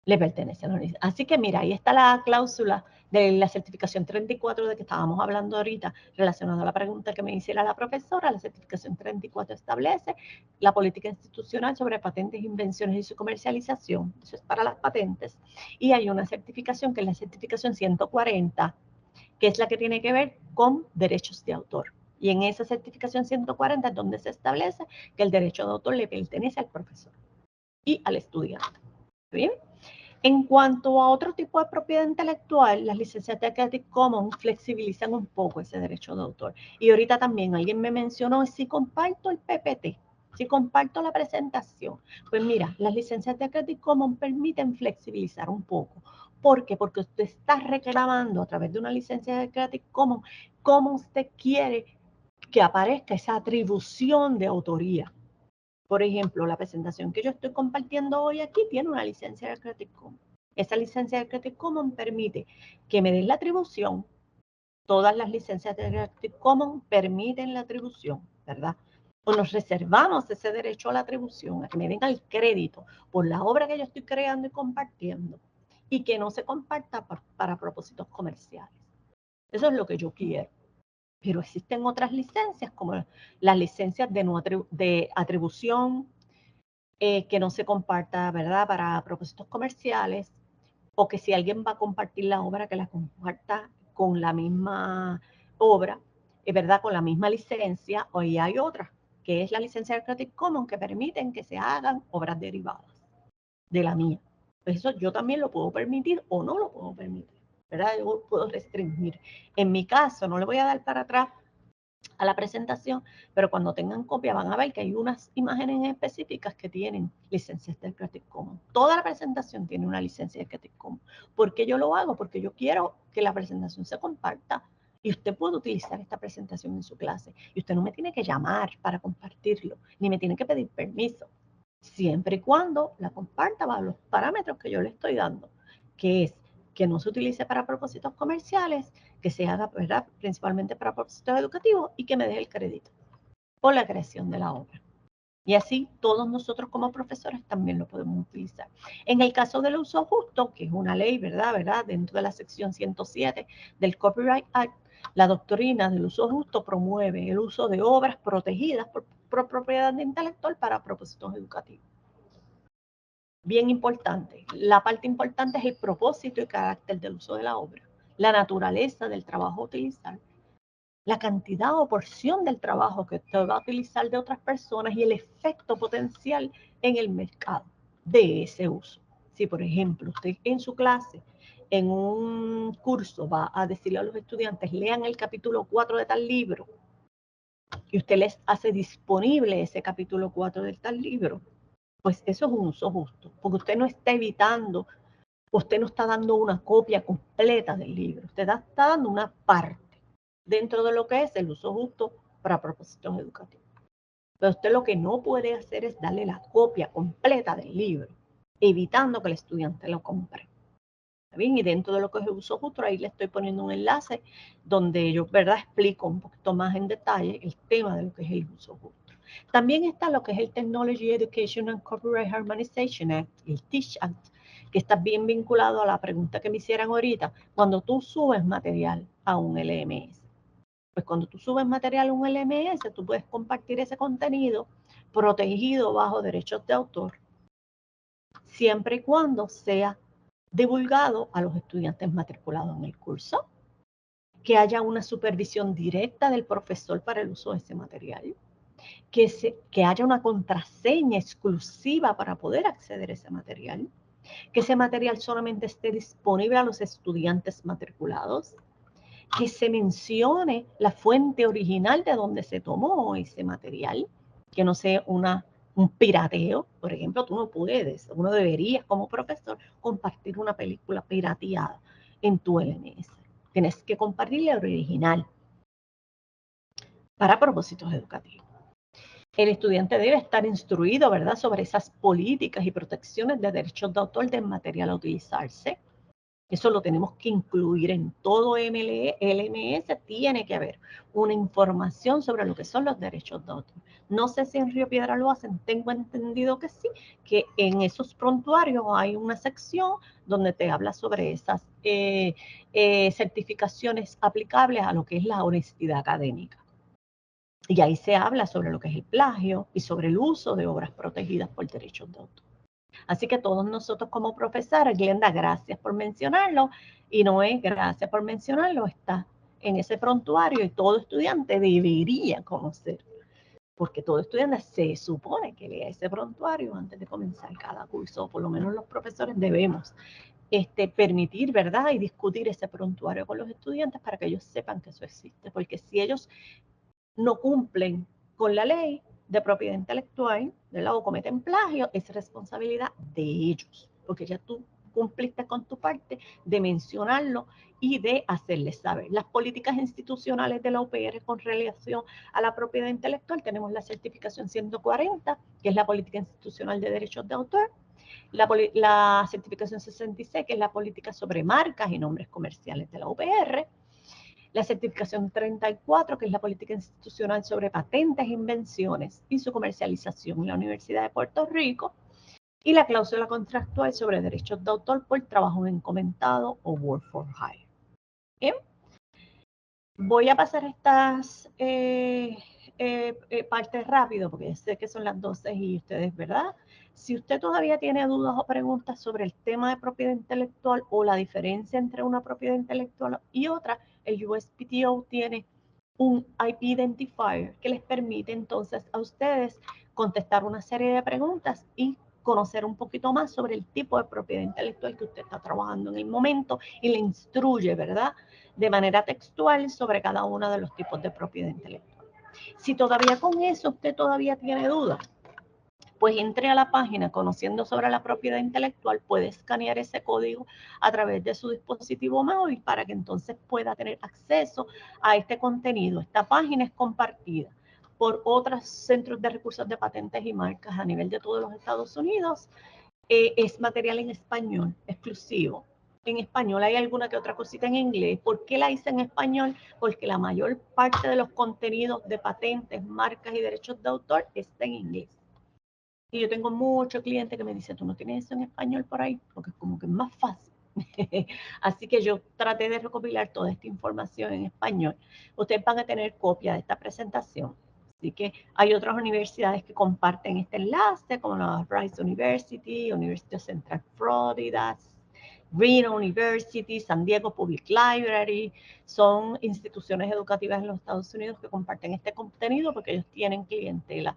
le pertenece a la universidad. Así que mira, ahí está la cláusula de la certificación 34 de que estábamos hablando ahorita, relacionada a la pregunta que me hiciera la profesora. La certificación 34 establece la política institucional sobre patentes, invenciones y su comercialización. Eso es para las patentes. Y hay una certificación que es la certificación 140, que es la que tiene que ver con derechos de autor. Y en esa certificación 140 es donde se establece que el derecho de autor le pertenece al profesor y al estudiante. ¿Bien? En cuanto a otro tipo de propiedad intelectual, las licencias de Creative Commons flexibilizan un poco ese derecho de autor. Y ahorita también alguien me mencionó si comparto el PPT, si comparto la presentación. Pues mira, las licencias de Creative Commons permiten flexibilizar un poco. ¿Por qué? Porque usted está reclamando a través de una licencia de Creative Commons cómo usted quiere que aparezca esa atribución de autoría. Por ejemplo, la presentación que yo estoy compartiendo hoy aquí tiene una licencia de Creative Commons. Esa licencia de Creative Commons permite que me den la atribución. Todas las licencias de Creative Commons permiten la atribución, ¿verdad? O nos reservamos ese derecho a la atribución, a que me den el crédito por la obra que yo estoy creando y compartiendo y que no se comparta para propósitos comerciales. Eso es lo que yo quiero. Pero existen otras licencias, como las licencias de atribución que no se comparta, ¿verdad?, para propósitos comerciales, o que si alguien va a compartir la obra, que la comparta con la misma obra, ¿verdad?, con la misma licencia, o y hay otra, que es la licencia de Creative Commons, que permiten que se hagan obras derivadas de la mía. Pues eso yo también lo puedo permitir o no lo puedo permitir, ¿verdad? Yo puedo restringir. En mi caso, no le voy a dar para atrás a la presentación, pero cuando tengan copia van a ver que hay unas imágenes específicas que tienen licencias del Creative Commons. Toda la presentación tiene una licencia de Creative Commons. ¿Por qué yo lo hago? Porque yo quiero que la presentación se comparta y usted puede utilizar esta presentación en su clase. Y usted no me tiene que llamar para compartirlo, ni me tiene que pedir permiso, siempre y cuando la comparta bajo los parámetros que yo le estoy dando, que es que no se utilice para propósitos comerciales, que se haga, ¿verdad?, principalmente para propósitos educativos y que me deje el crédito por la creación de la obra. Y así todos nosotros como profesores también lo podemos utilizar. En el caso del uso justo, que es una ley, ¿verdad? Dentro de la sección 107 del Copyright Act, la doctrina del uso justo promueve el uso de obras protegidas por propiedad intelectual para propósitos educativos. Bien importante. La parte importante es el propósito y carácter del uso de la obra, la naturaleza del trabajo a utilizar, la cantidad o porción del trabajo que usted va a utilizar de otras personas y el efecto potencial en el mercado de ese uso. Si, por ejemplo, usted en su clase, en un curso, va a decirle a los estudiantes, lean el capítulo 4 de tal libro, y usted les hace disponible ese capítulo 4 de tal libro, pues eso es un uso justo, porque usted no está evitando, usted no está dando una copia completa del libro, usted está dando una parte dentro de lo que es el uso justo para propósitos educativos. Pero usted lo que no puede hacer es darle la copia completa del libro, evitando que el estudiante lo compre. ¿Está bien? Y dentro de lo que es el uso justo, ahí le estoy poniendo un enlace donde yo, ¿verdad?, explico un poquito más en detalle el tema de lo que es el uso justo. También está lo que es el Technology Education and Copyright Harmonization Act, el TEACH Act, que está bien vinculado a la pregunta que me hicieran ahorita, cuando tú subes material a un LMS. Pues cuando tú subes material a un LMS, tú puedes compartir ese contenido protegido bajo derechos de autor, siempre y cuando sea divulgado a los estudiantes matriculados en el curso, que haya una supervisión directa del profesor para el uso de ese material, que haya una contraseña exclusiva para poder acceder a ese material, que ese material solamente esté disponible a los estudiantes matriculados, que se mencione la fuente original de donde se tomó ese material, que no sea un pirateo. Por ejemplo, tú no puedes, uno debería como profesor compartir una película pirateada en tu LMS. Tienes que compartir el original para propósitos educativos. El estudiante debe estar instruido, ¿verdad?, sobre esas políticas y protecciones de derechos de autor del material a utilizarse. Eso lo tenemos que incluir en todo LMS, tiene que haber una información sobre lo que son los derechos de autor. No sé si en Río Piedra lo hacen, tengo entendido que sí, que en esos prontuarios hay una sección donde te habla sobre esas certificaciones aplicables a lo que es la honestidad académica. Y ahí se habla sobre lo que es el plagio y sobre el uso de obras protegidas por derechos de autor. Así que todos nosotros como profesores, Glenda, gracias por mencionarlo, y Noé, gracias por mencionarlo, está en ese prontuario y todo estudiante debería conocer, porque todo estudiante se supone que lea ese prontuario antes de comenzar cada curso, o por lo menos los profesores debemos permitir, ¿verdad? Y discutir ese prontuario con los estudiantes para que ellos sepan que eso existe, porque si ellos no cumplen con la ley de propiedad intelectual, ¿verdad? O cometen plagio, es responsabilidad de ellos, porque ya tú cumpliste con tu parte de mencionarlo y de hacerles saber. Las políticas institucionales de la UPR con relación a la propiedad intelectual, tenemos la certificación 140, que es la política institucional de derechos de autor, la certificación 66, que es la política sobre marcas y nombres comerciales de la UPR, la certificación 34, que es la política institucional sobre patentes e invenciones y su comercialización en la Universidad de Puerto Rico, y la cláusula contractual sobre derechos de autor por trabajo encomendado o work for hire. Bien, voy a pasar estas partes rápido porque sé que son las 12 y ustedes, ¿verdad? Si usted todavía tiene dudas o preguntas sobre el tema de propiedad intelectual o la diferencia entre una propiedad intelectual y otra, el USPTO tiene un IP Identifier que les permite entonces a ustedes contestar una serie de preguntas y conocer un poquito más sobre el tipo de propiedad intelectual que usted está trabajando en el momento y le instruye, ¿verdad?, de manera textual sobre cada uno de los tipos de propiedad intelectual. Si todavía con eso usted todavía tiene dudas, pues entre a la página Conociendo sobre la propiedad intelectual, puede escanear ese código a través de su dispositivo móvil para que entonces pueda tener acceso a este contenido. Esta página es compartida por otros centros de recursos de patentes y marcas a nivel de todos los Estados Unidos. Es material en español exclusivo. En español hay alguna que otra cosita en inglés. ¿Por qué la hice en español? Porque la mayor parte de los contenidos de patentes, marcas y derechos de autor está en inglés. Y yo tengo muchos clientes que me dicen, ¿tú no tienes eso en español por ahí? Porque es como que es más fácil. Así que yo traté de recopilar toda esta información en español. Ustedes van a tener copia de esta presentación. Así que hay otras universidades que comparten este enlace, como la Rice University, University of Central Florida, Reno University, San Diego Public Library. Son instituciones educativas en los Estados Unidos que comparten este contenido porque ellos tienen clientela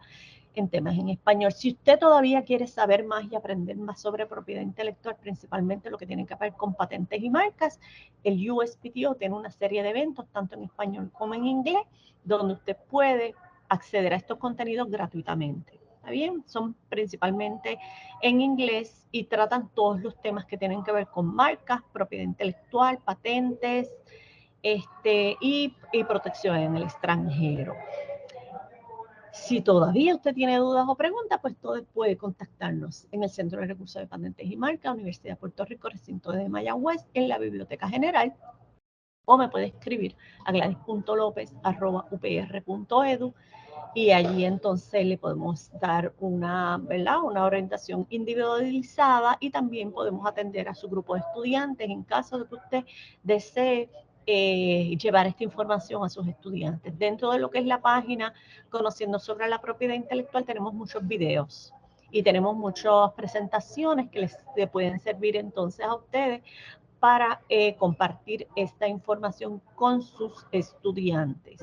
en temas en español. Si usted todavía quiere saber más y aprender más sobre propiedad intelectual, principalmente lo que tiene que ver con patentes y marcas, el USPTO tiene una serie de eventos, tanto en español como en inglés, donde usted puede acceder a estos contenidos gratuitamente. ¿Está bien? Son principalmente en inglés y tratan todos los temas que tienen que ver con marcas, propiedad intelectual, patentes y protección en el extranjero. Si todavía usted tiene dudas o preguntas, pues todo puede contactarnos en el Centro de Recursos de Patentes y Marcas, Universidad de Puerto Rico, recinto de Mayagüez, en la Biblioteca General, o me puede escribir a gladys.lopez@upr.edu y allí entonces le podemos dar ¿verdad?, una orientación individualizada y también podemos atender a su grupo de estudiantes en caso de que usted desee llevar esta información a sus estudiantes. Dentro de lo que es la página Conociendo sobre la propiedad intelectual tenemos muchos videos y tenemos muchas presentaciones que les pueden servir entonces a ustedes para compartir esta información con sus estudiantes.